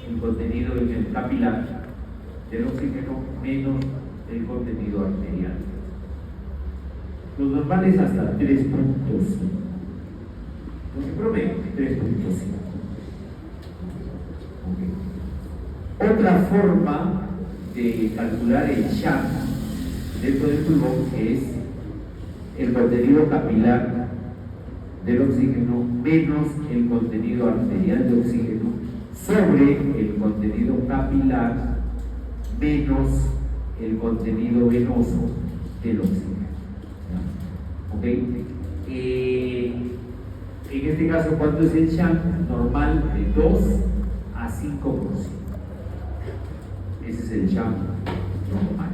el contenido en el capilar del oxígeno menos el contenido arterial. Los normales hasta 3.5. En promedio, 3.5. Okay. Otra forma de calcular el shunt dentro del pulmón es el contenido capilar del oxígeno menos el contenido arterial de oxígeno sobre el contenido capilar menos el contenido venoso del oxígeno. ¿Ok? En este caso, ¿cuánto es el shunt? Normal de 2 a 5%. Ese es el shunt normal.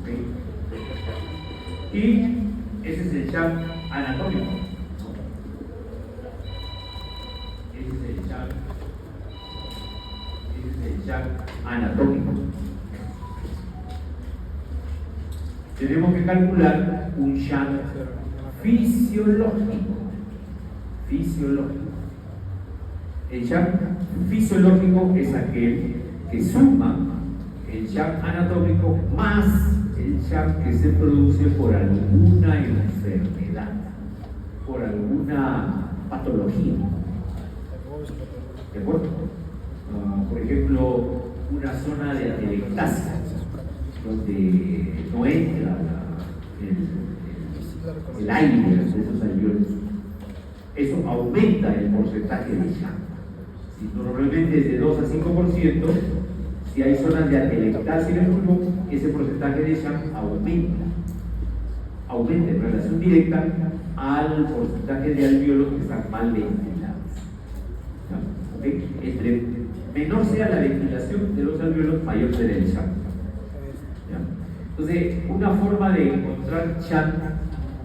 ¿Ok? Y ese es el shunt anatómico. Ese es el shunt anatómico. Tenemos que calcular un shunt fisiológico. El shunt fisiológico es aquel que suma el shunt anatómico más el shunt que se produce por alguna enfermedad, por alguna patología. ¿De acuerdo? Por ejemplo, una zona de atelectasia, donde no entra el aire de esos alvéolos. Eso aumenta el porcentaje de shunt. Si normalmente es de 2 a 5%, si hay zonas de atelectasia en el pulmón, ese porcentaje de shunt aumenta en relación directa al porcentaje de alvéolos que están mal ventilados. ¿Okay? Entre menor sea la ventilación de los alvéolos, mayor será el shunt. Entonces, una forma de encontrar shunt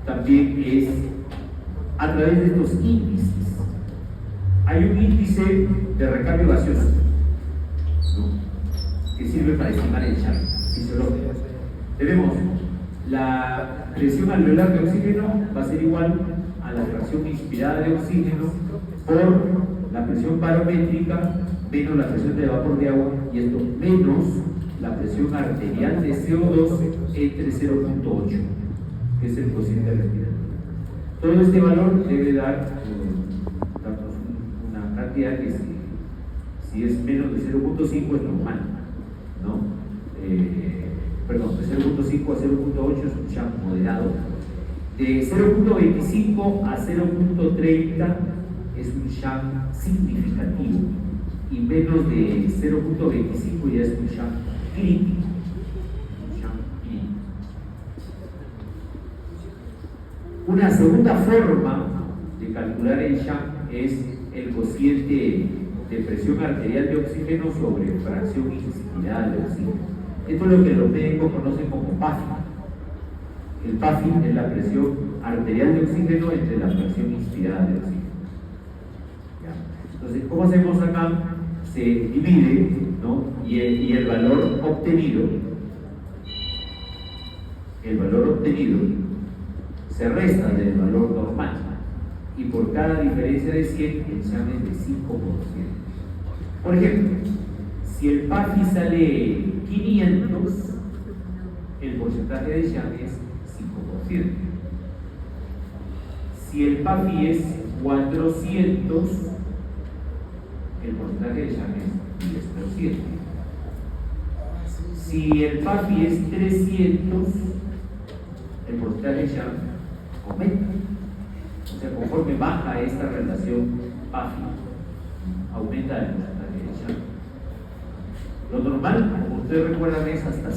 también es a través de estos índices. Hay un índice de recambio gaseoso, ¿no?, que sirve para estimar el shunt fisiológico. Tenemos la presión alveolar de oxígeno, va a ser igual a la fracción inspirada de oxígeno por la presión barométrica menos la presión de vapor de agua, y esto menos la presión arterial de CO2 entre 0.8, que es el cociente respiratorio. Todo este valor debe darnos una cantidad que si es menos de 0.5 es normal, ¿no? perdón, de 0.5 a 0.8 es un shunt moderado. De 0.25 a 0.30 es un shunt significativo. Y menos de 0.25 ya es un shunt crítico. Una segunda forma de calcular el shunt es el cociente de presión arterial de oxígeno sobre fracción inspirada de oxígeno. Esto es lo que los médicos conocen como PAFI. El PAFI es la presión arterial de oxígeno entre la fracción inspirada de oxígeno. ¿Ya? Entonces, ¿cómo hacemos acá? Se divide, ¿no? y el valor obtenido se resta del valor normal, y por cada diferencia de 100 el shunt es de 5%. Por ejemplo, si el PAFI sale 500, el porcentaje de shunt es 5%. Si el PAFI es 400, el porcentaje de shunt es 10%. Si el PAFI es 300, el porcentaje de shunt aumenta. O sea, conforme baja esta relación PAFI, aumenta el porcentaje de shunt. Lo normal, como ustedes recuerdan, es hasta 5%.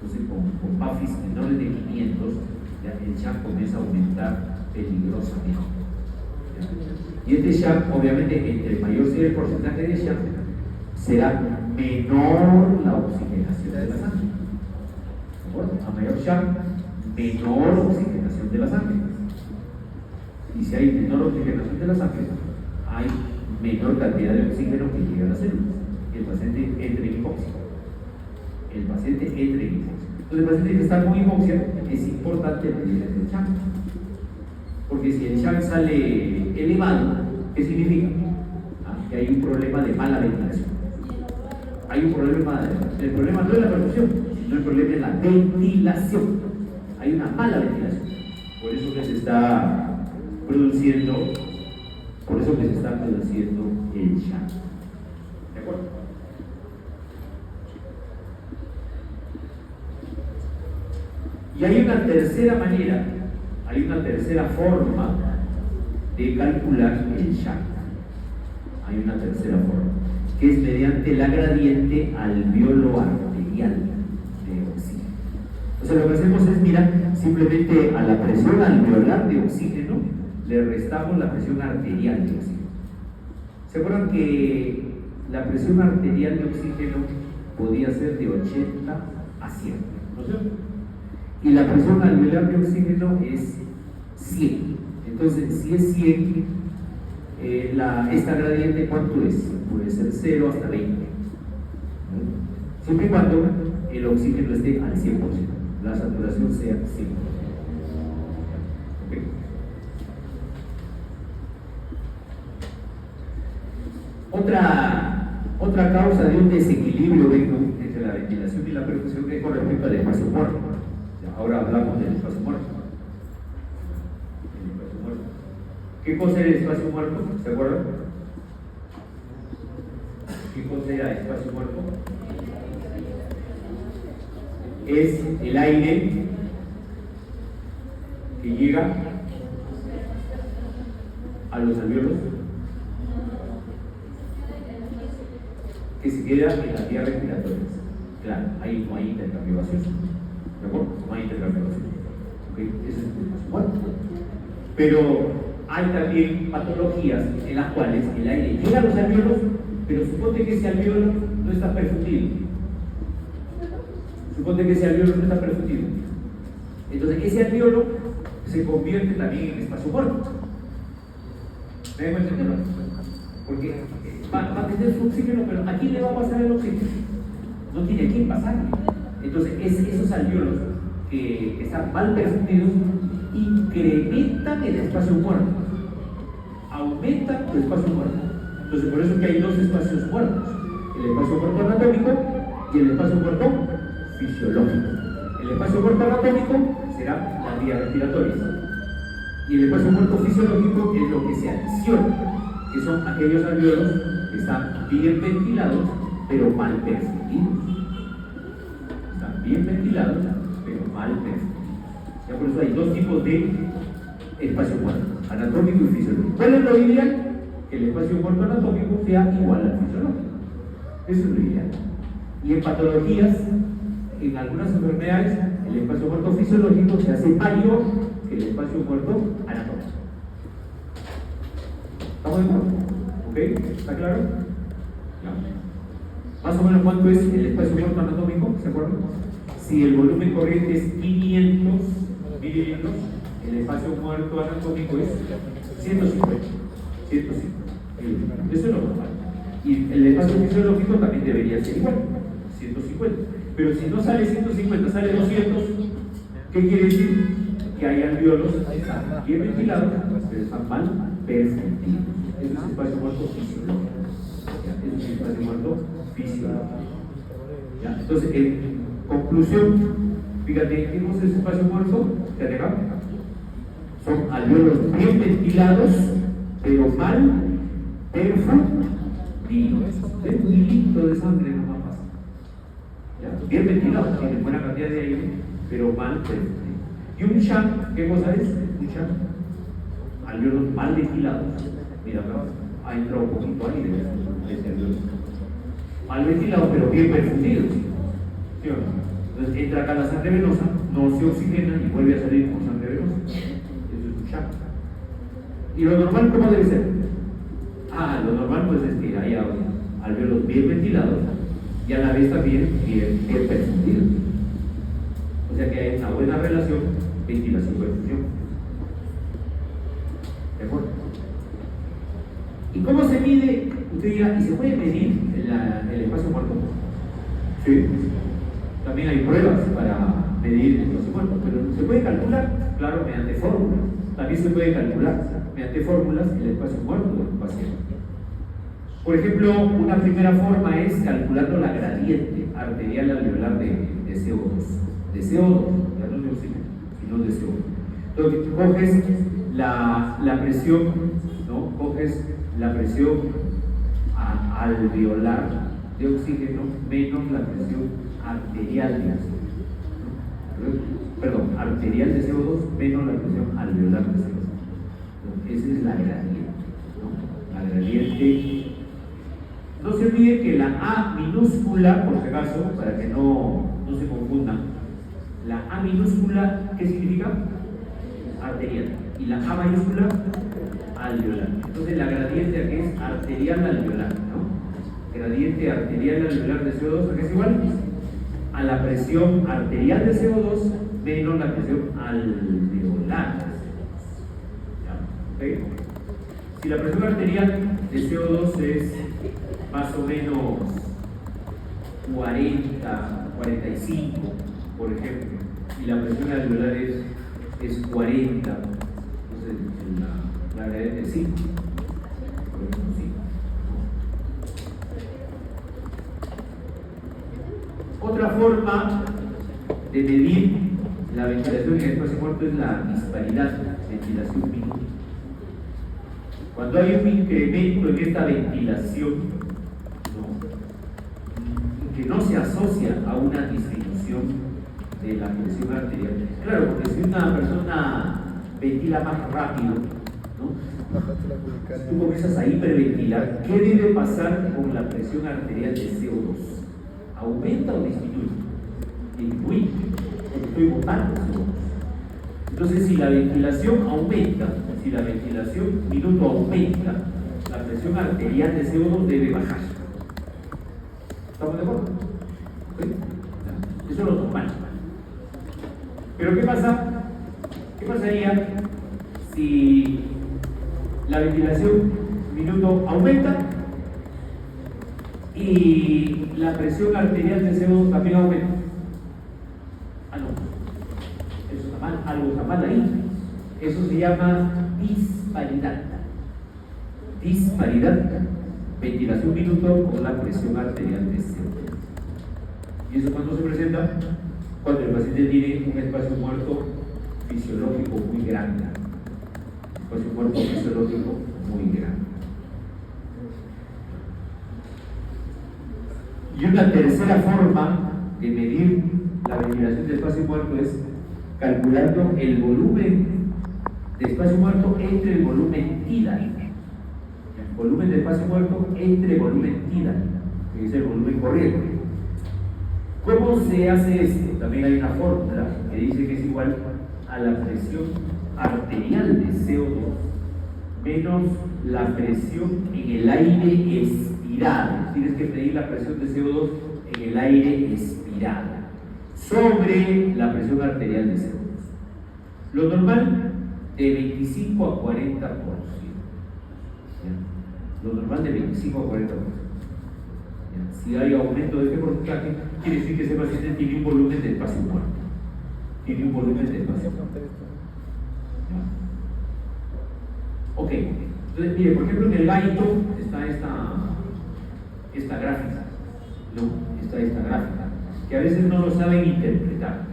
Entonces, con PAFIs menores de 500, ya el shunt comienza a aumentar peligrosamente. ¿Ya? Y este shunt, obviamente, entre mayor sea el porcentaje de shunt, será menor la oxigenación de la sangre. A mayor shunt, menor oxigenación de la sangre. Y si hay menor oxigenación de la sangre, hay menor cantidad de oxígeno que llega a las células. Y el paciente entra en hipoxia. Entonces, el paciente que está con hipoxia, es importante medir el shunt. Porque si el shunt sale elevado, ¿qué significa? Que hay un problema de mala ventilación. El problema no es la perfusión, sino el problema es la ventilación. Hay una mala ventilación. Por eso que se está produciendo el shunt. ¿De acuerdo? Y hay una tercera forma de calcular el shunt. Hay una tercera forma, que es mediante la gradiente alveolo arterial de oxígeno. O sea, lo que hacemos es, simplemente a la presión alveolar de oxígeno le restamos la presión arterial de oxígeno. ¿Se acuerdan que la presión arterial de oxígeno podía ser de 80 a 100? ¿No es cierto? Y la presión alveolar de oxígeno es 100. Entonces, si es 100, esta gradiente, ¿cuánto es? Puede ser 0 hasta 20. Siempre y cuando el oxígeno esté al 100%, la saturación sea 100%. ¿Okay? Otra causa de un desequilibrio entre la ventilación y la perfusión es con respecto al espacio muerto. Ahora hablamos del espacio muerto. ¿Qué cosa era el espacio muerto? ¿Se acuerdan? ¿Qué cosa era el espacio muerto? Es el aire que llega a los alveolos, que se queda en las vías respiratorias. Claro, ahí no hay intercambio gaseoso. ¿De acuerdo? No hay intercambio gaseoso. ¿Okay? Ese es el espacio muerto. Pero hay también patologías en las cuales el aire llega a los alveolos, pero suponte que ese alveolo no está perfundido. Entonces ese alveolo se convierte también en espacio muerto. ¿Me dejo entenderlo? Porque va a tener su oxígeno, pero ¿a quién le va a pasar el oxígeno? No tiene a quién pasarle. Entonces esos alveolos que están mal perfundidos incrementan el espacio muerto, aumentan el espacio muerto. Entonces, por eso que hay dos espacios muertos: el espacio muerto anatómico y el espacio muerto fisiológico. El espacio muerto anatómico será las vías respiratorias, y el espacio muerto fisiológico es lo que se adiciona, que son aquellos alveolos que están bien ventilados pero mal perfundidos. bien ventilado, pero mal perfundido. Ya por eso hay dos tipos de espacio muerto, anatómico y fisiológico. ¿Cuál es lo ideal? Que el espacio muerto anatómico sea igual al fisiológico. Eso es lo ideal. Y en patologías, en algunas enfermedades, el espacio muerto fisiológico se hace mayor que el espacio muerto anatómico. ¿Estamos de acuerdo? ¿Ok? ¿Está claro? Ya. Más o menos, ¿cuánto es el espacio muerto anatómico? ¿Se acuerdan? Si el volumen corriente es 500 mililitros, el espacio muerto anatómico es 150. 150. Eso es lo normal. Y el espacio fisiológico también debería ser igual, 150. Pero si no sale 150, sale 200, ¿qué quiere decir? Que hay alvéolos que están bien ventilados, pero están mal perfundidos. Eso es espacio muerto fisiológico. Eso es espacio muerto fisiológico. ¿Ya? Entonces, en conclusión, fíjate, ¿qué es ese espacio muerto? Fíjate acá. Son alvéolos bien ventilados, pero mal perfundidos. Es un hilito de sangre, no más pasa. ¿Ya? Bien ventilado, tiene buena cantidad de aire, pero mal perfundido. Y un shunt, ¿qué cosa es? Un shunt. Alvéolos mal ventilados. Mira acá, ha entrado un poquito aire de ese alvéolo. Mal ventilado, pero bien perfundido. ¿Sí o no? Entonces entra acá la sangre venosa, no se oxigena y vuelve a salir con sangre venosa. Eso es un shunt. ¿Y lo normal cómo debe ser? Lo normal pues es que haya alvéolos bien ventilados y a la vez también bien perfundidos. O sea que hay una buena relación ventilación-perfusión. ¿De acuerdo? ¿Y cómo se mide? Usted dirá, ¿y se puede medir el espacio muerto? Sí. También hay pruebas para medir el espacio muerto, pero ¿se puede calcular? Claro, mediante fórmulas. También se puede calcular mediante fórmulas el espacio muerto del paciente. Por ejemplo, una primera forma es calculando la gradiente arterial alveolar de CO2. De CO2, ya no de oxígeno, sino de CO2. Entonces, coges la presión, ¿no? Coges la presión alveolar de oxígeno menos la presión arterial de oxígeno. Perdón, arterial de CO2 menos la presión alveolar de CO2. Esa es la gradiente, ¿no? La gradiente. No se olvide que la A minúscula, por si acaso, para que no se confundan, la A minúscula, ¿qué significa? Arterial. Y la A mayúscula, alveolar. Entonces la gradiente aquí es arterial alveolar, ¿no? Gradiente arterial alveolar de CO2, ¿a qué es igual? A la presión arterial de CO2 menos la presión alveolar de CO2. ¿Ya? ¿Okay? Si la presión arterial de CO2 es más o menos 40, 45, por ejemplo, y la presión alveolar es 40, entonces la gradiente es 5, por ejemplo, 5. Otra forma de medir la ventilación en el espacio muerto es la disparidad ventilación-minuto. Cuando hay un incremento en esta ventilación, que no se asocia a una disminución de la presión arterial. Claro, porque si una persona ventila más rápido, ¿no? Tú comienzas a hiperventilar, ¿qué debe pasar con la presión arterial de CO2? ¿Aumenta o disminuye? Disminuye, porque estoy botando CO2. Entonces, si la ventilación aumenta, si la ventilación minuto aumenta, la presión arterial de CO2 debe bajar. ¿Estamos de acuerdo? ¿Sí? Eso es lo normal. Pero ¿qué pasa? ¿Qué pasaría si la ventilación minuto aumenta y la presión arterial de CO2 también aumenta? No. Eso está mal, algo está mal ahí. Eso se llama disparidad. Disparidad. Ventilación minuto con la presión arterial de CO2. ¿Y eso cuándo se presenta? Cuando el paciente tiene un espacio muerto fisiológico muy grande. Espacio muerto fisiológico muy grande. Y una tercera forma de medir la ventilación de espacio muerto es calculando el volumen de espacio muerto entre el volumen tidal. El volumen de espacio muerto entre volumen tidal, que es el volumen corriente. ¿Cómo se hace esto? También hay una fórmula que dice que es igual a la presión arterial de CO2 menos la presión en el aire expirado. Tienes que medir la presión de CO2 en el aire expirado sobre la presión arterial de CO2. Lo normal de 25 a 40%. ¿Ya? Lo normal de 25 a 40%. ¿Ya? Si hay aumento de este porcentaje, quiere decir que ese paciente tiene un volumen de espacio muerto. Tiene un volumen de espacio muerto. ¿Ya? Ok, entonces mire, por ejemplo en el gaito está esta gráfica, ¿no? Está esta gráfica, que a veces no lo saben interpretar,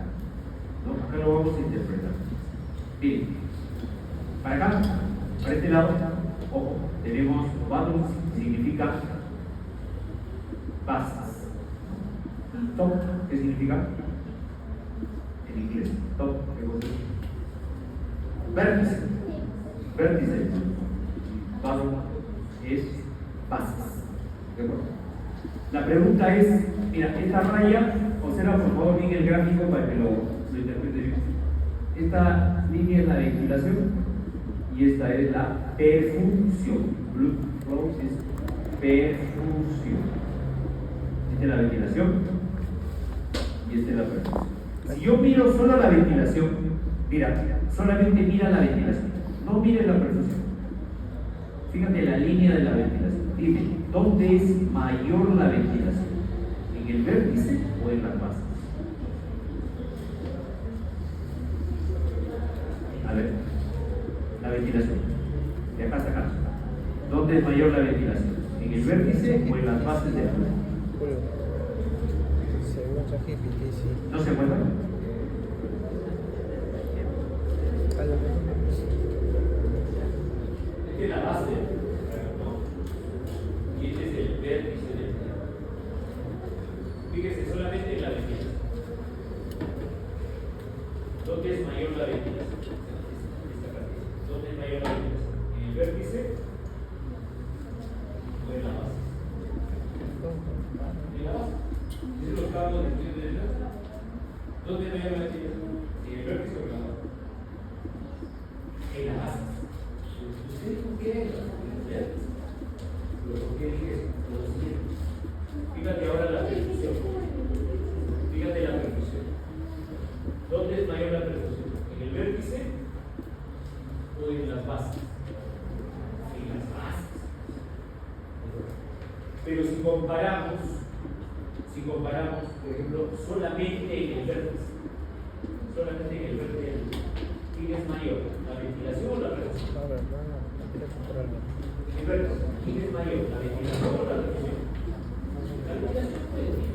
¿no? Acá lo vamos a interpretar. Miren, para acá, para este lado, ojo, tenemos bottom, significa bases. Top, ¿qué significa? En inglés, top, ¿qué cosa es? Vértice. Vértice, bottom es bases. ¿De acuerdo? La pregunta es, mira, esta raya, observa por favor bien el gráfico para que lo interprete bien. Esta línea es la ventilación y esta es la perfusión. Blood flow es perfusión. Esta es la ventilación y esta es la perfusión. Si yo miro solo la ventilación, mira, solamente mira la ventilación. No mire la perfusión. Fíjate la línea de la ventilación. Dime, ¿dónde es mayor la ventilación? ¿En el vértice o en las bases? A ver, la ventilación. De acá hasta acá. ¿Dónde es mayor la ventilación? ¿En el vértice o en las bases del flujo? ¿No se encuentra? Esta es la base del flujo, ¿no? Y este es el vértice del flujo. Fíjese solamente en la ventilación. ¿Dónde es mayor la ventilación? ¿Dónde es mayor la ventilación? ¿En el vértice o en la base? En la base. ¿Es los cabos de flujo de la base? ¿Dónde es mayor la ventilación? ¿En el vértice o en la base? En la base. ¿Usted por qué es la vértice? ¿Pero por qué dije eso? Lo siguiente. Fíjate ahora la perfusión. Fíjate la perfusión. ¿Dónde es mayor la perfusión? ¿En el vértice o en las bases? En las bases. Pero si comparamos, por ejemplo, solamente en el vértice, ¿quién es mayor? ¿La ventilación o la perfusión? En el vértice, ¿quién es mayor? ¿La ventilación o la perfusión? La ventilación puede ser.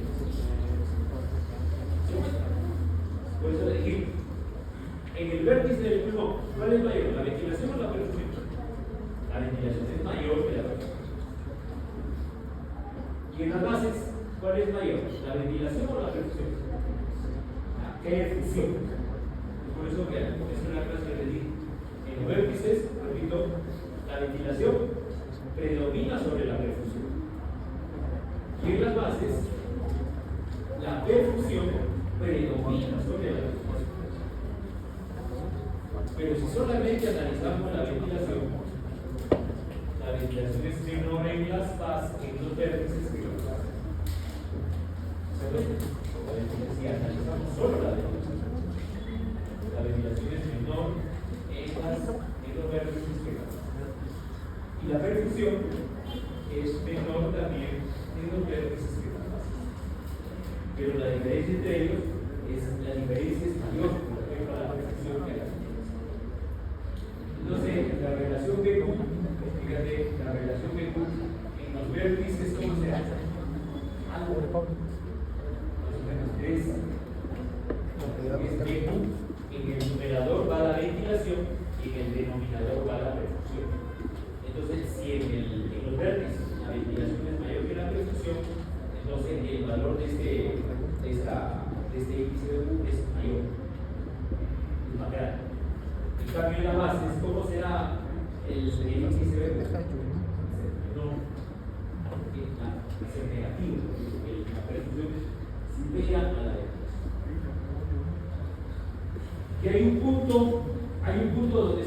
Por eso dijimos, en el vértice del pulmón, ¿cuál es mayor? ¿La ventilación o la perfusión? La ventilación es mayor que la perfusión. Y en las bases, ¿cuál es mayor? ¿La ventilación o la perfusión? La perfusión. Por eso que es una clase que les dije. En los vértices, repito, la ventilación predomina sobre la perfusión. Y en las bases, la perfusión predomina sobre la perfusión. Pero si solamente analizamos la ventilación es menor en las bases, en los vértices que los bases. ¿Se ven? Si analizamos solo la ventilación es menor en los vértices que las bases. Y la perfusión es menor también en los vértices que las bases. Pero la diferencia entre ellos la diferencia es mayor con respecto a la perfusión que a la ventilación. Entonces, la relación B Q, fíjate, la relación B Q en los vértices, ¿cómo se hace? Algo de Pablo. Más o menos es B Q, en el numerador va la ventilación y en el denominador va la perfusión. Entonces, si en los vértices la ventilación es mayor que la perfusión, entonces el valor de este índice de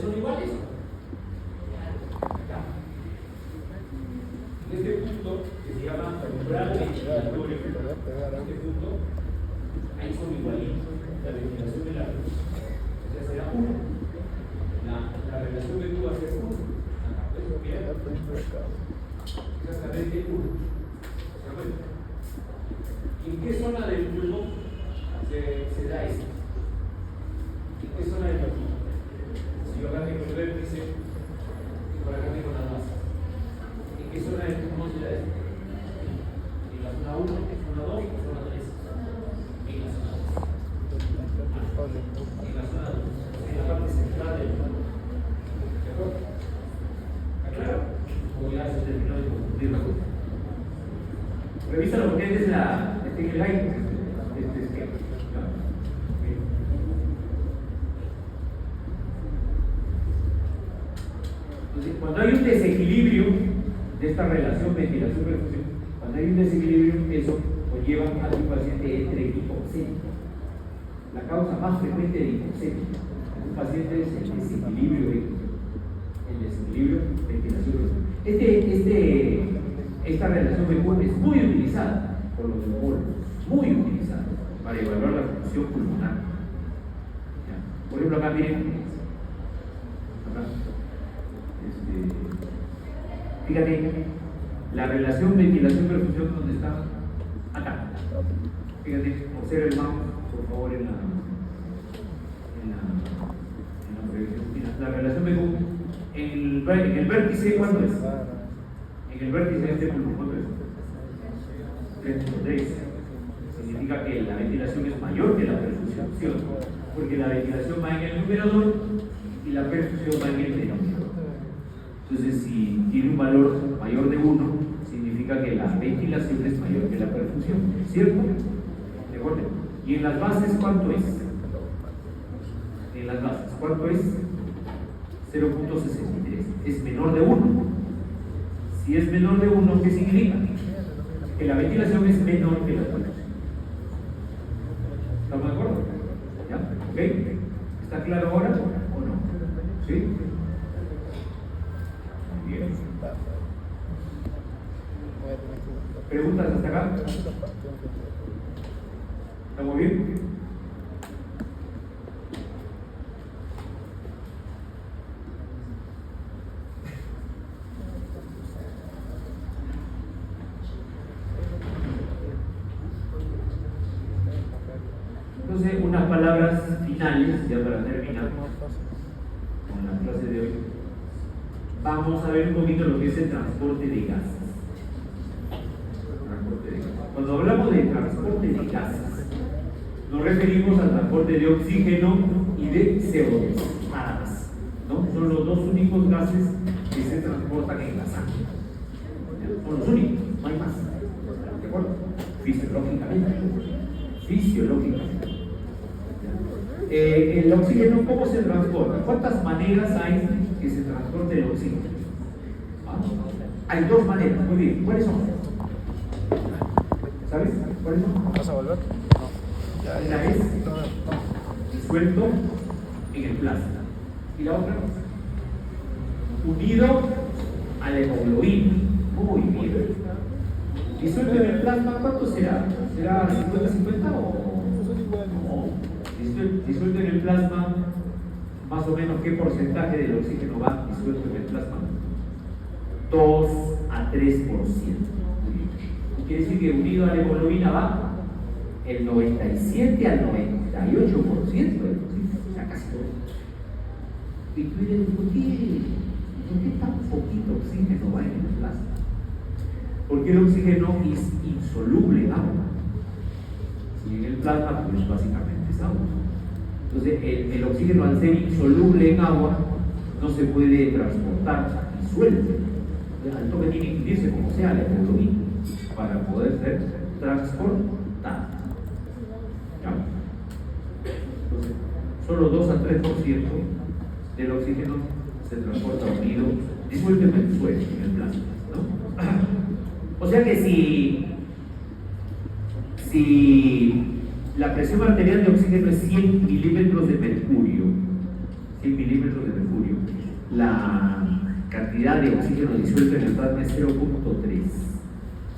son iguales. Acá. En este punto, que se llama umbral ventilatorio, este punto, ahí son igualitos. La ventilación de la luz, o sea, será 1. La relación de Q va a ser 1. Acá, eso bien. Exactamente 1. ¿Se acuerdan? ¿En qué zona del pulmón se da esto? ¿En qué zona del pulmón? Si yo acá tengo el vértice y por acá tengo las bases. ¿En qué zona del pulmón se da esto? ¿En la zona 1, zona 2 o zona 3? En la zona 2. En la zona 2. En la parte central del pulmón. ¿De acuerdo? ¿Está claro? O ya se terminó de confundir la cosa. Revísalo porque este es el guide. Este es que. Entonces, cuando hay un desequilibrio de esta relación ventilación-perfusión, cuando hay un desequilibrio, eso conlleva a que un paciente entre hipoxémico. La causa más frecuente de hipoxemia en un paciente es el desequilibrio ventilación-perfusión. Esta relación BQ es muy utilizada por los neumólogos, muy utilizada para evaluar la función pulmonar. ¿Ya? Por ejemplo, acá miren, acá, fíjate, la relación ventilación-perfusión, ¿dónde está? Acá. Fíjate, observa el mouse, por favor, en la proyección. Mira, la relación BQ en el vértice, ¿cuánto es? En el vértice de este pulmón, ¿cuánto es? 3. Significa que la ventilación es mayor que la perfusión, porque la ventilación va en el numerador y la perfusión va en el denominador. Entonces, si tiene un valor mayor de 1, significa que la ventilación es mayor que la perfusión, ¿cierto? ¿De acuerdo? ¿Y en las bases cuánto es? En las bases, ¿cuánto es? 0.63. Es menor de 1. Si es menor de 1, ¿qué significa? Que la ventilación es menor que la perfusión. ¿Estamos de acuerdo? ¿Ya? ¿Ok? ¿Está claro ahora o no? ¿Sí? Bien. ¿Preguntas hasta acá? ¿Estamos bien? Entonces, unas palabras finales, ya para terminar con la clase de hoy. Vamos a ver un poquito lo que es el transporte de gases. Cuando hablamos de transporte de gases, nos referimos al transporte de oxígeno y de CO2, nada más, ¿no? Son los dos únicos gases que se transportan en la sangre. Son los únicos, no hay más. ¿De acuerdo? Fisiológicamente. El oxígeno, ¿cómo se transporta? ¿Cuántas maneras hay que se transporte el oxígeno? Hay 2 maneras, muy bien. ¿Cuáles son? ¿Sabes? ¿Cuáles son? ¿Vas a volver? No. Una es disuelto en el plasma. Y la otra, unido a la hemoglobina. Muy bien. Disuelto en el plasma, ¿cuánto será? ¿Será 50-50 o...? Disuelto en el plasma, más o menos qué porcentaje del oxígeno va disuelto en el plasma? 2 a 3%. Quiere decir que unido a la hemoglobina va el 97 al 98% del oxígeno, o sea, casi todo. Y tú dices, ¿por qué tan poquito oxígeno va en el plasma? Porque el oxígeno es insoluble en agua. Y en el plasma, pues básicamente es agua. Entonces, el oxígeno, al ser insoluble en agua, no se puede transportar disuelto. Al toque tiene que irse como sea la hemoglobina para poder ser transportado. ¿Ya? Entonces, solo 2 a 3% del oxígeno se transporta unido, disuelto en el suelo, en el plasma, ¿no? O sea que si la presión arterial de oxígeno es 100 milímetros de mercurio, 100 milímetros de mercurio, la cantidad de oxígeno disuelto en el plasma es 0.3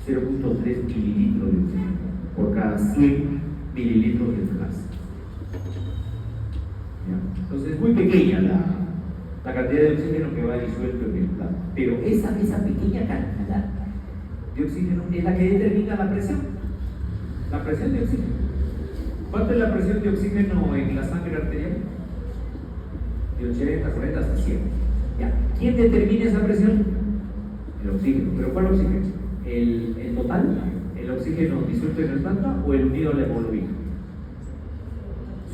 mililitros de oxígeno por cada 100 mililitros de plasma. Entonces es muy pequeña la cantidad de oxígeno que va disuelto en el plasma, pero esa pequeña cantidad de oxígeno es la que determina la presión de oxígeno. ¿Cuánto es la presión de oxígeno en la sangre arterial? De 80, 40 hasta 100. ¿Ya? ¿Quién determina esa presión? El oxígeno. ¿Pero cuál oxígeno? ¿El total? ¿El oxígeno disuelto en el plasma o el unido a la hemoglobina?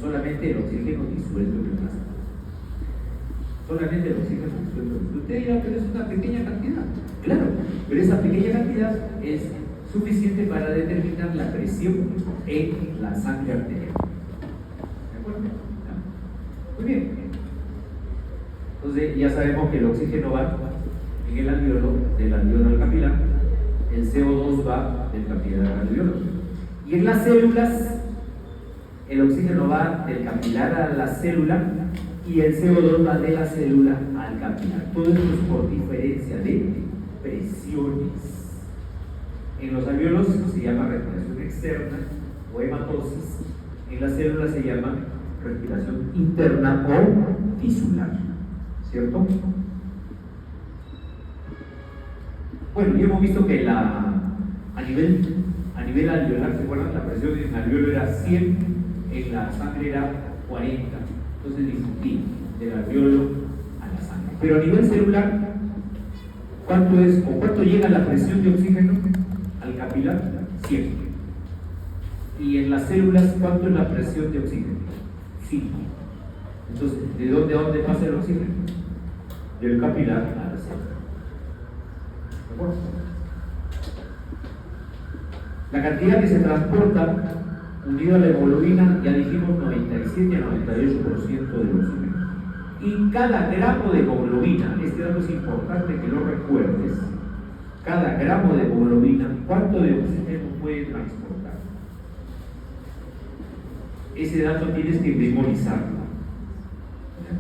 Solamente el oxígeno disuelto en el plasma. Solamente el oxígeno disuelto. Usted dirá, pero es una pequeña cantidad. Claro, pero esa pequeña cantidad es suficiente para determinar la presión en la sangre arterial. ¿De acuerdo? Muy bien. Entonces ya sabemos que el oxígeno va en el alveolo, del alveolo al capilar, el CO2 va del capilar al alveolo. Y en las células, el oxígeno va del capilar a la célula y el CO2 va de la célula al capilar. Todo esto es por diferencia de presiones. En los alveolos se llama respiración externa o hematosis. En las células se llama respiración interna o tisular. ¿Cierto? Bueno, ya hemos visto que a nivel alveolar, ¿se acuerdan? La presión en el alveolo era 100, en la sangre era 40. Entonces discutí del alveolo a la sangre. Pero a nivel celular, ¿cuánto es o cuánto llega la presión de oxígeno al capilar? 100. Y en las células, ¿cuánto es la presión de oxígeno? 5. Entonces, ¿de dónde a dónde pasa el oxígeno? Del capilar a la célula. ¿De acuerdo? La cantidad que se transporta unido a la hemoglobina, ya dijimos 97 a 98% del oxígeno. Y cada gramo de hemoglobina, este dato es importante que lo recuerdes, cada gramo de hemoglobina, ¿cuánto de oxígeno puede transportar? Ese dato tienes que memorizarlo.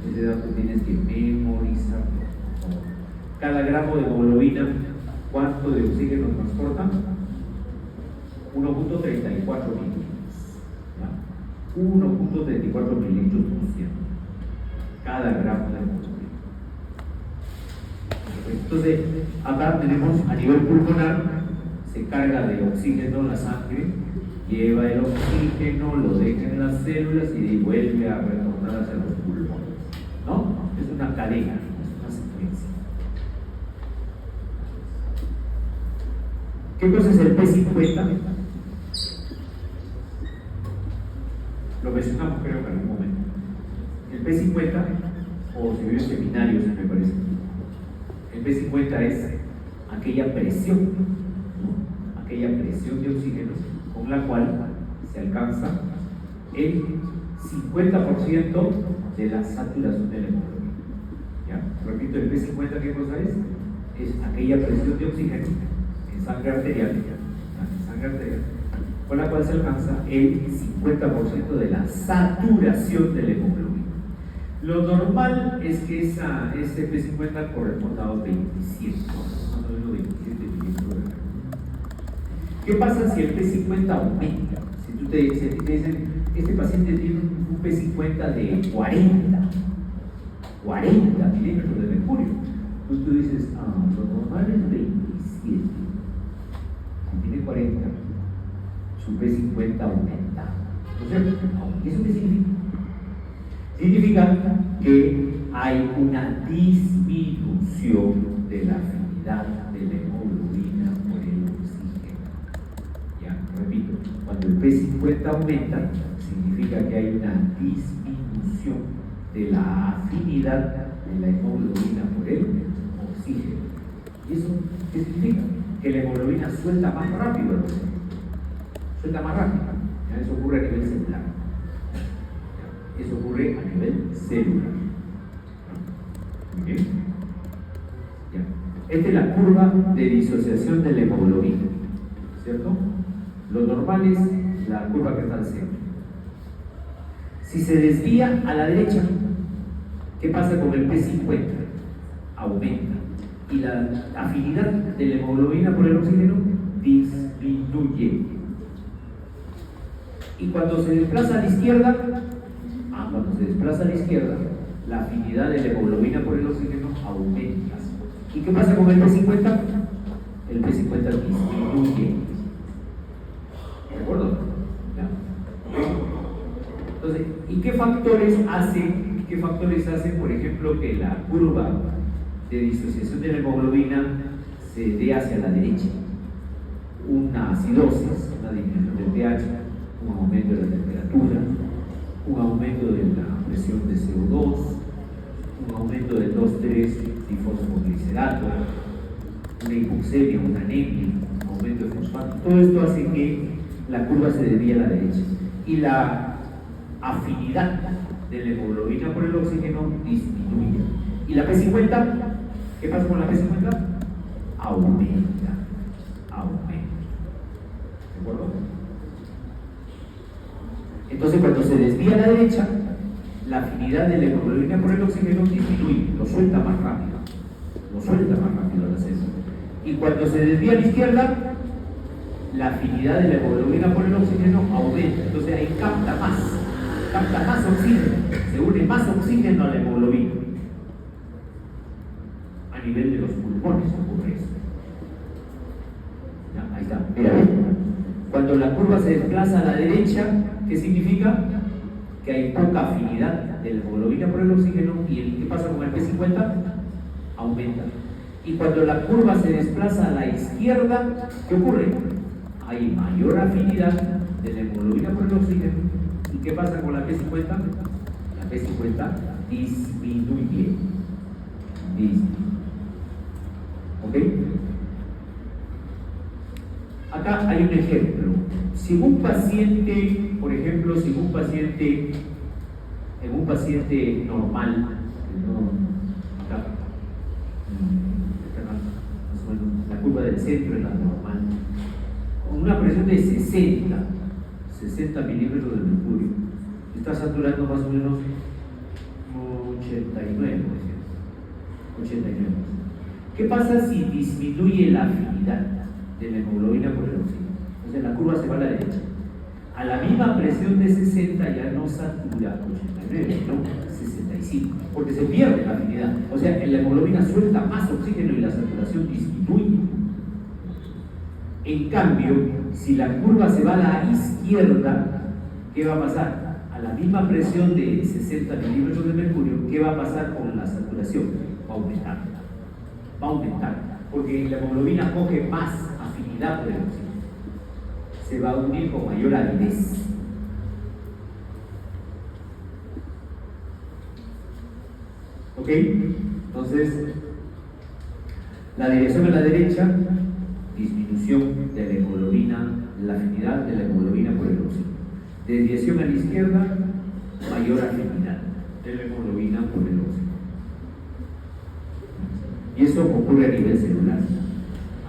Ese dato tienes que memorizarlo. Cada gramo de hemoglobina, ¿cuánto de oxígeno transporta? 1.34 mililitros. 1.34 mililitros por ciento. Cada gramo de hemoglobina. Entonces, acá tenemos a nivel pulmonar, se carga de oxígeno la sangre, lleva el oxígeno, lo deja en las células y vuelve a retornar hacia los pulmones. ¿No? Es una cadena, es una secuencia. ¿Qué cosa es el P50? Lo mencionamos creo que en algún momento. El P50, o se vio en seminarios me parece, el P50 es aquella presión, ¿no? Aquella presión de oxígeno con la cual se alcanza el 50% de la saturación de la hemoglobina. ¿Ya? Repito, el P50, ¿qué cosa es? Es aquella presión de oxígeno en sangre arterial, con la cual se alcanza el 50% de la saturación de la hemoglobina. Lo normal es que ese P50 corresponda a 27, más o menos 27 mililitros de mercurio. ¿Qué pasa si el P50 aumenta? Si te dicen, este paciente tiene un P50 de 40 milímetros de mercurio, entonces tú dices, lo normal es 27. Si tiene 40, su P50 aumenta. ¿No es cierto? ¿Eso qué significa? Significa que hay una disminución de la afinidad de la hemoglobina por el oxígeno. Ya, repito, cuando el P50 aumenta, significa que hay una disminución de la afinidad de la hemoglobina por el oxígeno. ¿Y eso qué significa? Que la hemoglobina suelta más rápido el oxígeno. Suelta más rápido. ¿Ya? Eso ocurre a nivel celular. ¿Ya? Eso ocurre a nivel celular. ¿Ok? ¿Ya? Esta es la curva de disociación de la hemoglobina. ¿Cierto? Lo normal es la curva que está al centro. Si se desvía a la derecha, ¿qué pasa con el P50? aumenta. Y la afinidad de la hemoglobina por el oxígeno disminuye. Y cuando se desplaza a la izquierda, la afinidad de la hemoglobina por el oxígeno aumenta. ¿Y qué pasa con el P50? El P50 disminuye. ¿De acuerdo? ¿Ya? Entonces, ¿y qué factores hacen, por ejemplo, que la curva de disociación de la hemoglobina se dé hacia la derecha? Una acidosis, una disminución del pH, un aumento de la temperatura, un aumento de la presión de CO2, un aumento del 2,3-difosfoglicerato, una hipoxemia, una anemia, un aumento de fosfato. Todo esto hace que la curva se desvíe a la derecha. Y la afinidad de la hemoglobina por el oxígeno disminuye. ¿Y la P50? ¿Qué pasa con la P50? Aumenta. ¿De acuerdo? Entonces, cuando se desvía a la derecha, la afinidad de la hemoglobina por el oxígeno disminuye, lo suelta más rápido al hacerlo. Y cuando se desvía a la izquierda, la afinidad de la hemoglobina por el oxígeno aumenta. Entonces ahí capta más oxígeno, se une más oxígeno a la hemoglobina. A nivel de los pulmones ocurre eso. Ya, ahí está. Mira, cuando la curva se desplaza a la derecha, ¿qué significa? Que hay poca afinidad de la hemoglobina por el oxígeno. ¿Y qué pasa con el P50? Aumenta. Y cuando la curva se desplaza a la izquierda, ¿qué ocurre? Hay mayor afinidad de la hemoglobina por el oxígeno. ¿Y qué pasa con la P50? La P50 disminuye. ¿Ok? Acá hay un ejemplo. Si un paciente, por ejemplo, en un paciente normal, la curva del centro es la normal, con una presión de 60 milímetros de mercurio, está saturando más o menos 89%. ¿Qué pasa si disminuye la afinidad de la hemoglobina por el oxígeno? Entonces la curva se va a la derecha. A la misma presión de 60 ya no satura 89, no 65, porque se pierde la afinidad. O sea, la hemoglobina suelta más oxígeno y la saturación disminuye. En cambio, si la curva se va a la izquierda, ¿qué va a pasar? A la misma presión de 60 milímetros de mercurio, ¿qué va a pasar con la saturación? Va a aumentar, porque la hemoglobina coge más afinidad por el oxígeno. Se va a unir con mayor aridez. ¿Ok? Entonces, la dirección a la derecha, disminución de la hemoglobina, la afinidad de la hemoglobina por el oxígeno. Desviación a la izquierda, mayor afinidad de la hemoglobina por el oxígeno. Y eso ocurre a nivel celular.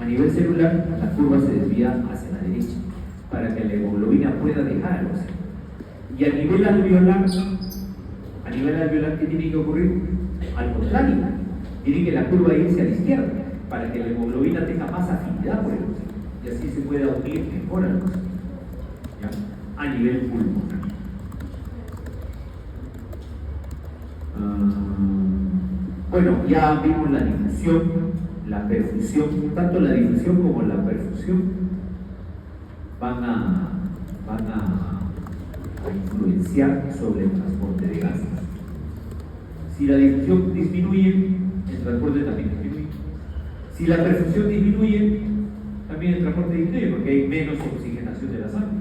A nivel celular, la curva se desvía hacia la derecha para que la hemoglobina pueda dejar al oxígeno. Y a nivel alveolar, ¿qué tiene que ocurrir? Al contrario, tiene que la curva irse a la izquierda para que la hemoglobina tenga más afinidad por el oxígeno y así se pueda unir mejor al oxígeno. ¿Ya? A nivel pulmonar. Bueno, ya vimos la difusión, la perfusión, tanto la difusión como la perfusión van a influenciar sobre el transporte de gases. Si la difusión disminuye, el transporte también disminuye. Si la perfusión disminuye, también el transporte disminuye porque hay menos oxigenación de la sangre.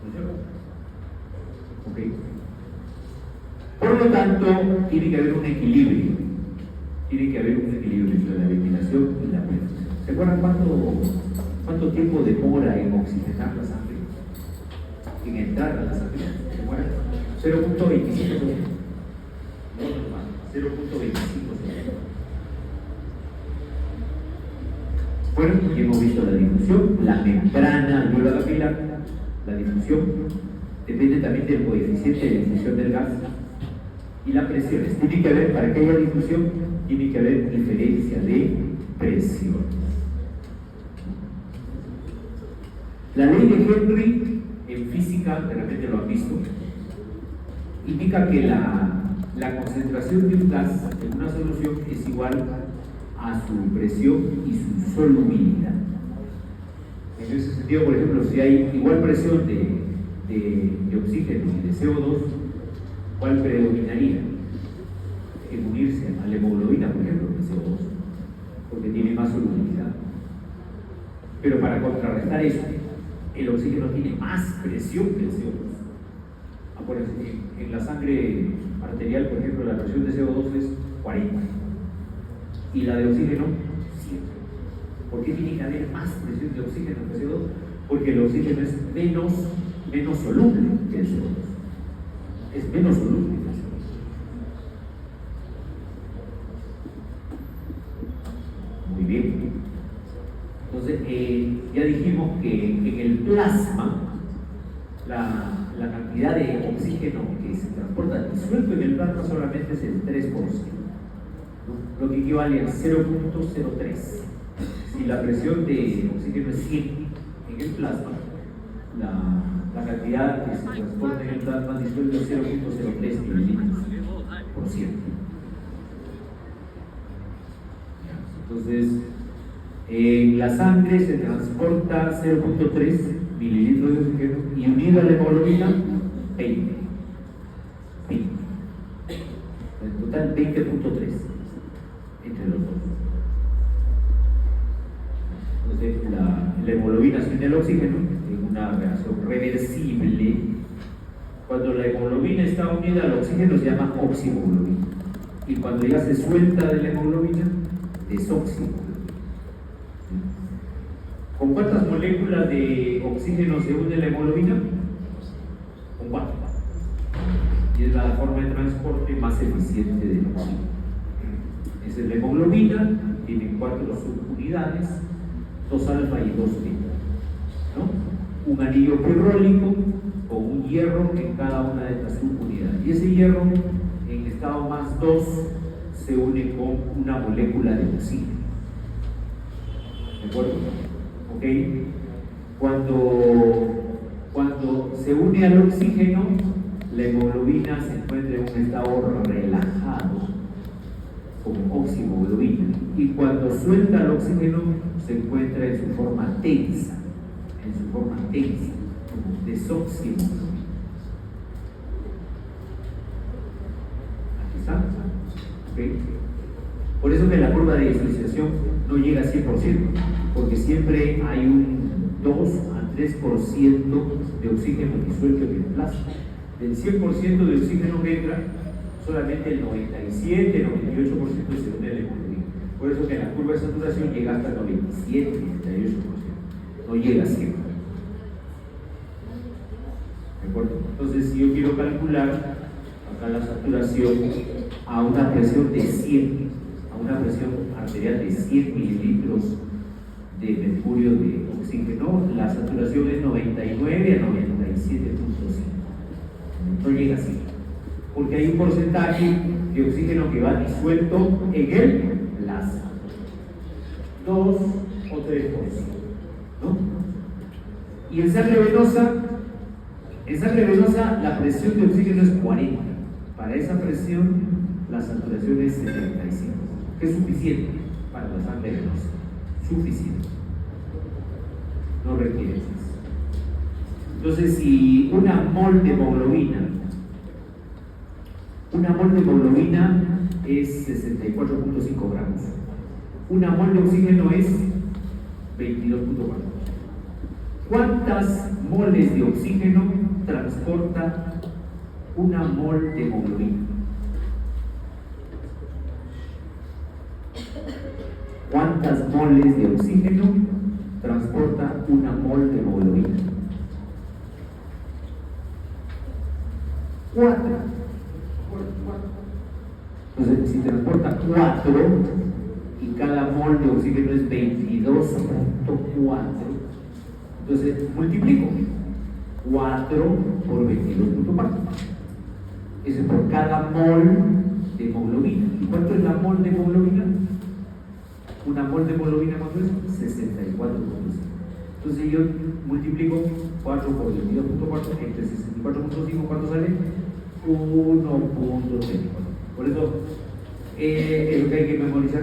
¿No es cierto? Ok. Por lo tanto, tiene que haber un equilibrio. Tiene que haber un equilibrio entre la ventilación y la perfusión. ¿Se acuerdan cuánto tiempo demora en oxigenar la sangre? En entrar a la sangre. ¿Se acuerdan? 0.25 segundos. No, normal. 0.25 segundos. Bueno, y hemos visto la difusión, la membrana alveolar capilar. La difusión depende también del coeficiente de difusión del gas. y las presiones. Tiene que haber, para que haya difusión, tiene que haber diferencia de presión. La ley de Henry en física, de repente lo han visto, indica que la concentración de un gas en una solución es igual a su presión y su solubilidad. En ese sentido, por ejemplo, si hay igual presión de oxígeno y de CO2, ¿cuál predominaría? En unirse a la hemoglobina, por ejemplo, de CO2, porque tiene más solubilidad. Pero para contrarrestar eso, el oxígeno tiene más presión que el CO2. Por ejemplo, en la sangre arterial, por ejemplo, la presión de CO2 es 40 y la de oxígeno 100. ¿Por qué tiene que haber más presión de oxígeno que CO2? Porque el oxígeno es menos soluble que el CO2. Es menos soluble que el CO2. Muy bien. Entonces, ya dijimos que en el plasma la cantidad de oxígeno que se transporta disuelto en el plasma solamente es el 3%, ¿no? Lo que equivale a 0.03. Si la presión de oxígeno es 100 en el plasma, la cantidad que se transporta en el plasma disuelto es 0.03 mililitros por ciento. Entonces, en la sangre se transporta 0.3 mililitros de oxígeno y unido a la hemoglobina 20. En total 20.3 entre los dos. Entonces la hemoglobina sin el oxígeno en una reacción reversible. Cuando la hemoglobina está unida al oxígeno se llama oxihemoglobina, y cuando ya se suelta de la hemoglobina, desoxihemoglobina. ¿Con cuántas moléculas de oxígeno se une la hemoglobina? Con 4. Y es la forma de transporte más eficiente del oxígeno. Esa es la hemoglobina, tiene 4 subunidades, 2 alfa y 2 beta, ¿no? Un anillo pirrólico con un hierro en cada una de estas subunidades. Y ese hierro, en estado más 2, se une con una molécula de oxígeno. ¿De acuerdo? ¿Ok? Cuando se une al oxígeno, la hemoglobina se encuentra en un estado relajado, como oxihemoglobina, y cuando suelta el oxígeno se encuentra en su forma tensa, como desoxihemoglobina. Aquí está. ¿Okay? Por eso que la curva de disociación no llega a 100%, porque siempre hay un 2 a 3% de oxígeno disuelto en el plasma. Del 100% de oxígeno que entra, solamente el 97-98% se une a la hemoglobina. Por eso que la curva de saturación llega hasta el 97-98%, no llega a 100%. ¿De acuerdo? Entonces, si yo quiero calcular acá la saturación a una presión de 100, a una presión arterial de 100 mililitros de mercurio de oxígeno, la saturación es 99 a 97.5. No llega así, porque hay un porcentaje de oxígeno que va disuelto en el plasma, 2 o 3%, ¿no? Y en sangre venosa la presión de oxígeno es 40. Para esa presión la saturación es 75, que es suficiente para la sangre venosa, suficiente, no requiere más. Entonces, si una mol de hemoglobina es 64.5 gramos, una mol de oxígeno es 22.4. ¿Cuántas moles de oxígeno transporta una mol de hemoglobina? ¿Cuántas moles de oxígeno transporta una mol de hemoglobina? 4. Entonces, si transporta 4 y cada mol de oxígeno es 22.4, entonces multiplico 4 por 22.4. Eso es por cada mol de hemoglobina. ¿Y cuánto es la mol de hemoglobina? Una mol de hemoglobina, ¿cuánto es? 64,5. Entonces yo multiplico 4 por 22,4 entre 64,5, ¿cuánto sale? 1,34. Por eso es lo que hay que memorizar.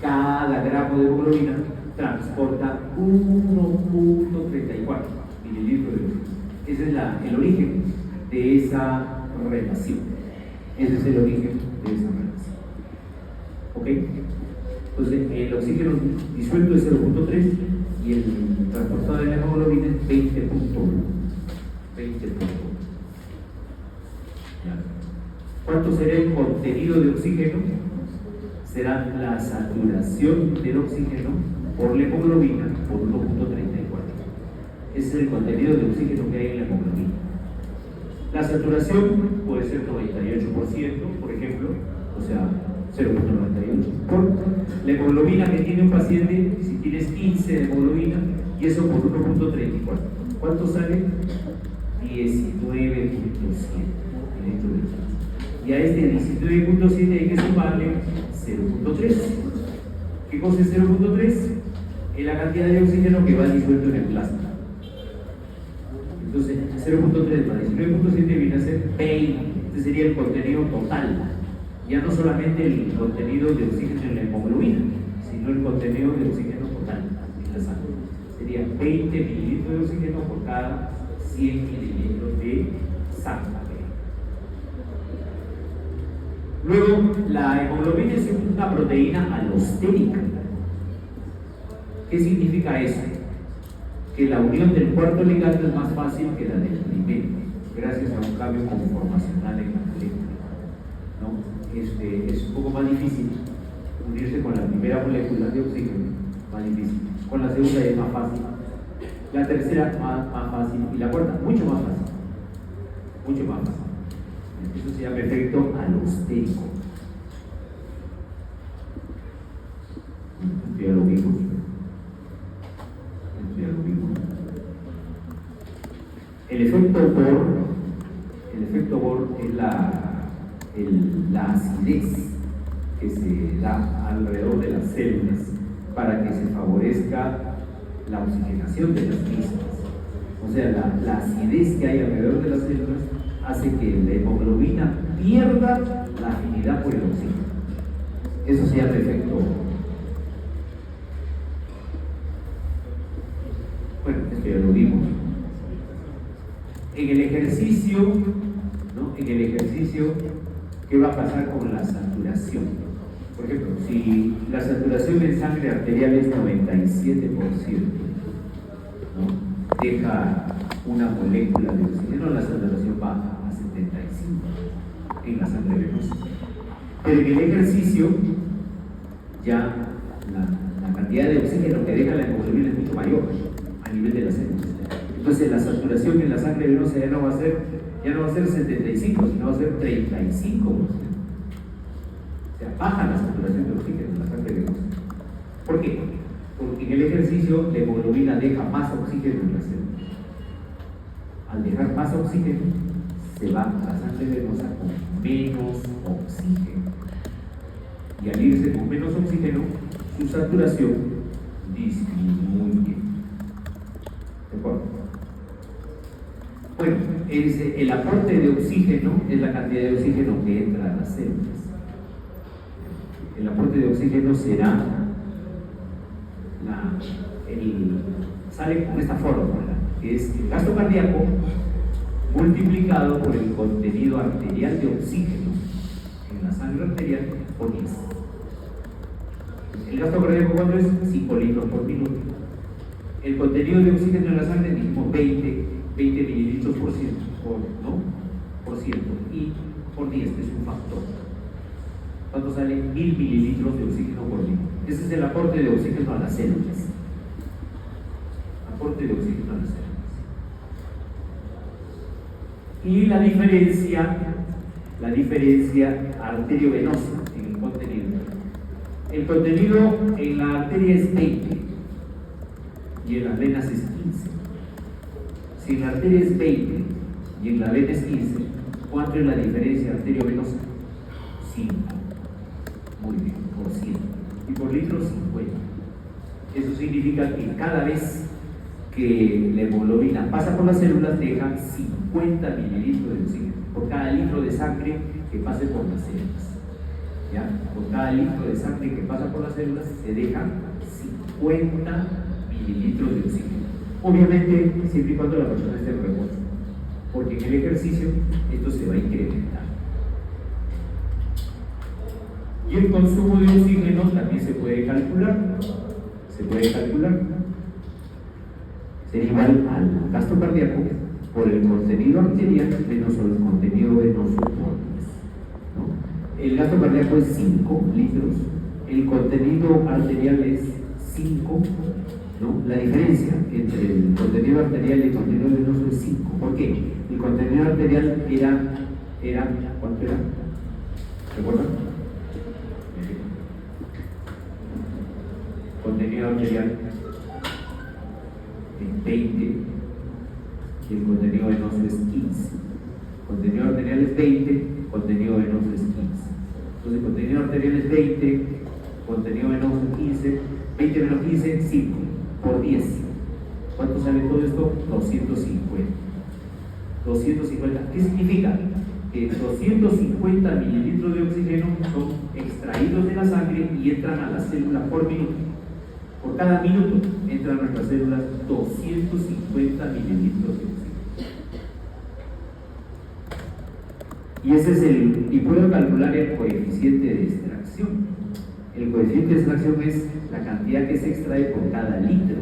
Cada gramo de hemoglobina transporta 1,34 mililitros de oxígeno. Ese es el origen de esa relación. Ese es el origen de esa relación. ¿Ok? Entonces, el oxígeno disuelto es 0,3 y el transportado de la hemoglobina es 20,1. ¿Cuánto será el contenido de oxígeno? Será la saturación del oxígeno por la hemoglobina por 1,34. Ese es el contenido de oxígeno que hay en la hemoglobina. La saturación puede ser 98%, por ejemplo, o sea, 0,98. Por la hemoglobina que tiene un paciente, si tienes 15 de hemoglobina, y eso por 1,34. ¿Cuánto sale? 19,7. Y a este 19,7 hay que sumarle 0,3. ¿Qué cosa es 0,3? Es la cantidad de oxígeno que va disuelto en el plasma. Entonces, 0,3 más 19,7 viene a ser 20. Este sería el contenido total. Ya no solamente el contenido de oxígeno en la hemoglobina, sino el contenido de oxígeno total en la sangre. Sería 20 mililitros de oxígeno por cada 100 mililitros de sangre. Luego, la hemoglobina es una proteína alostérica. ¿Qué significa eso? Que la unión del cuarto ligando es más fácil que la del primero, gracias a un cambio conformacional en la molécula, ¿no? Es un poco más difícil unirse con la primera molécula de oxígeno, más difícil. Con la segunda es más fácil, la tercera más fácil y la cuarta mucho más fácil, mucho más fácil. Eso se llama efecto alostérico. Esto ya lo vimos. El efecto Bohr es la acidez que se da alrededor de las células para que se favorezca la oxigenación de las mismas. O sea, la acidez que hay alrededor de las células hace que la hemoglobina pierda la afinidad por el oxígeno. Eso se llama efecto Bohr. Bueno, esto ya lo vimos. En el ejercicio, ¿no? En el ejercicio, ¿qué va a pasar con la saturación? Por ejemplo, si la saturación en sangre arterial es 97%, ¿no? Deja una molécula de oxígeno, la saturación baja a 75% en la sangre venosa. Pero en el ejercicio, ya la cantidad de oxígeno que deja la hemoglobina es mucho mayor a nivel de las células. Entonces la saturación en la sangre venosa ya no va a ser 75, sino va a ser 35%. O sea, baja la saturación de oxígeno en la sangre venosa. ¿Por qué? Porque en el ejercicio la hemoglobina deja más oxígeno en las células. Al dejar más oxígeno, se va a la sangre venosa con menos oxígeno. Y al irse con menos oxígeno, su saturación disminuye. ¿De acuerdo? Bueno, el aporte de oxígeno es la cantidad de oxígeno que entra a las células. El aporte de oxígeno será sale con esta fórmula, que es el gasto cardíaco multiplicado por el contenido arterial de oxígeno en la sangre arterial por 10. El gasto cardíaco, ¿cuánto es? 5 litros por minuto. El contenido de oxígeno en la sangre, dijimos 20 mililitros por ciento, y por 10, que es un factor. ¿Cuánto sale? 1000 mililitros de oxígeno por minuto. Ese es el aporte de oxígeno a las células. Aporte de oxígeno a las células. Y la diferencia arteriovenosa en el contenido. El contenido en la arteria es 20 y en las venas es 15. Si en la arteria es 20 y en la vena es 15, ¿Cuánto es la diferencia arteriovenosa? 5. Muy bien, por 100. Y por litro, 50. Eso significa que cada vez que la hemoglobina pasa por las células, deja 50 mililitros de oxígeno por cada litro de sangre que pase por las células. ¿Ya? Por cada litro de sangre que pasa por las células se dejan 50 mililitros de oxígeno. Obviamente, siempre y cuando la persona esté en reposo, porque en el ejercicio esto se va a incrementar. Y el consumo de oxígeno también se puede calcular. Sería igual al gasto cardíaco por el contenido arterial menos el contenido venoso por 10, ¿no? El gasto cardíaco es 5 litros, el contenido arterial es 5, ¿no? La diferencia entre el contenido arterial y el contenido venoso es 5. ¿Por qué? El contenido arterial era ¿cuánto era? ¿Recuerdan? Contenido arterial es 20 y el contenido venoso es 15. Contenido arterial es 20, contenido venoso es 15. Entonces, contenido arterial es 20, contenido venoso es 15, 20 menos 15, 5, por 10. ¿Cuánto sale todo esto? 250. 250. ¿Qué significa? Que 250 mililitros de oxígeno son extraídos de la sangre y entran a la célula por minuto. Por cada minuto entran a nuestras células 250 mililitros de oxígeno. Y ese es y puedo calcular el coeficiente de extracción. El coeficiente de extracción es la cantidad que se extrae por cada litro.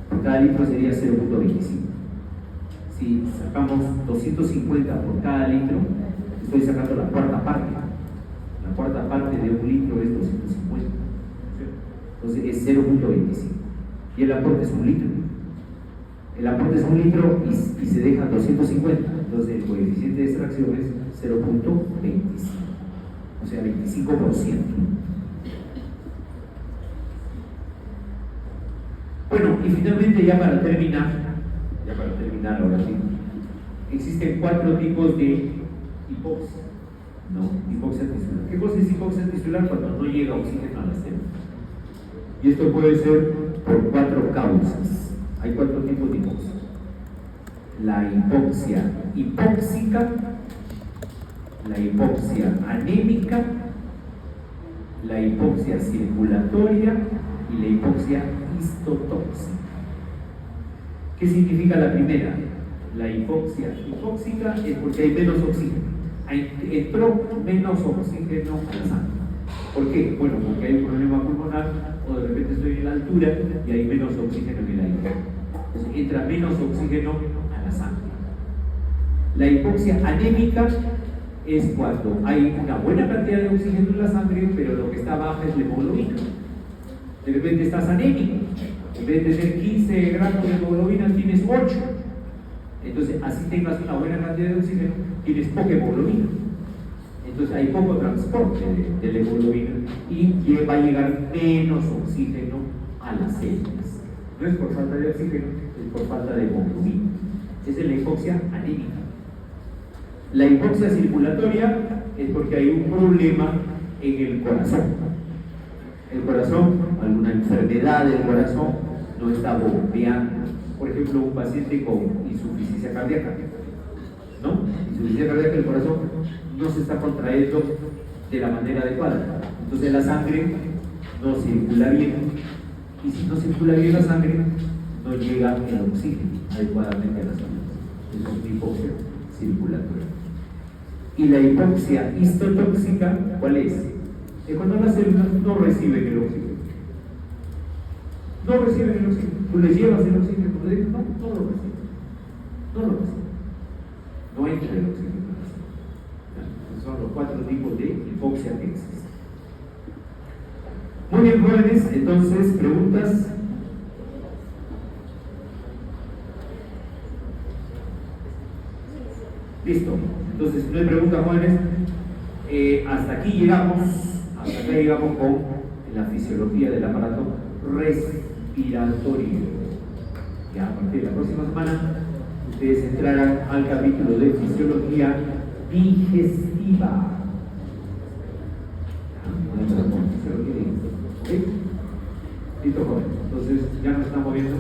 Por cada litro sería 0.25. Si sacamos 250 por cada litro, estoy sacando la cuarta parte. La cuarta parte de un litro es 250. Entonces es 0.25. Y el aporte es 1 litro. El aporte es 1 litro y se deja 250. Entonces el coeficiente de extracción es 0.25. O sea, 25%. Bueno, y finalmente ya para terminar ahora sí, existen 4 tipos de hipoxia. Hipoxia tisular. ¿Qué cosa es hipoxia tisular? Cuando no llega oxígeno a las células. Y esto puede ser por 4 causas. Hay 4 tipos de hipoxia. La hipoxia hipóxica, la hipoxia anémica, la hipoxia circulatoria y la hipoxia histotóxica. ¿Qué significa la primera? La hipoxia hipóxica es porque hay menos oxígeno. Entró menos oxígeno a la sangre. ¿Por qué? Bueno, porque hay un problema pulmonar o de repente estoy en la altura y hay menos oxígeno en el aire. Entonces entra menos oxígeno a la sangre. La hipoxia anémica es cuando hay una buena cantidad de oxígeno en la sangre, pero lo que está baja es la hemoglobina. De repente estás anémico. En vez de tener 15 gramos de hemoglobina, tienes 8. Entonces, así tengas una buena cantidad de oxígeno, tienes poca hemoglobina. Entonces, hay poco transporte de la hemoglobina y va a llegar menos oxígeno a las células. No es por falta de oxígeno, es por falta de hemoglobina. Esa es la hipoxia anémica. La hipoxia circulatoria es porque hay un problema en el corazón. El corazón, alguna enfermedad del corazón, no está bombeando. Por ejemplo, un paciente con insuficiencia cardíaca, ¿no? Insuficiencia cardíaca del corazón no se está contrayendo de la manera adecuada. Entonces la sangre no circula bien. Y si no circula bien la sangre, no llega el oxígeno adecuadamente a las células. Eso es una hipoxia circulatoria. Y la hipoxia histotóxica, ¿cuál es? Es cuando las células no reciben el oxígeno. No reciben el oxígeno. Tú les llevas el oxígeno, no lo reciben. No lo reciben. No entra el oxígeno. Esos son los 4 tipos de hipoxia que existen. Muy bien, jóvenes, entonces, preguntas. Listo. Entonces, no hay preguntas, jóvenes. Hasta aquí llegamos con la fisiología del aparato respiratorio. Ya a partir de la próxima semana ustedes entrarán al capítulo de fisiología digestiva. Se lo quiere. ¿Ok? Listo, joven. Entonces ya nos estamos viendo.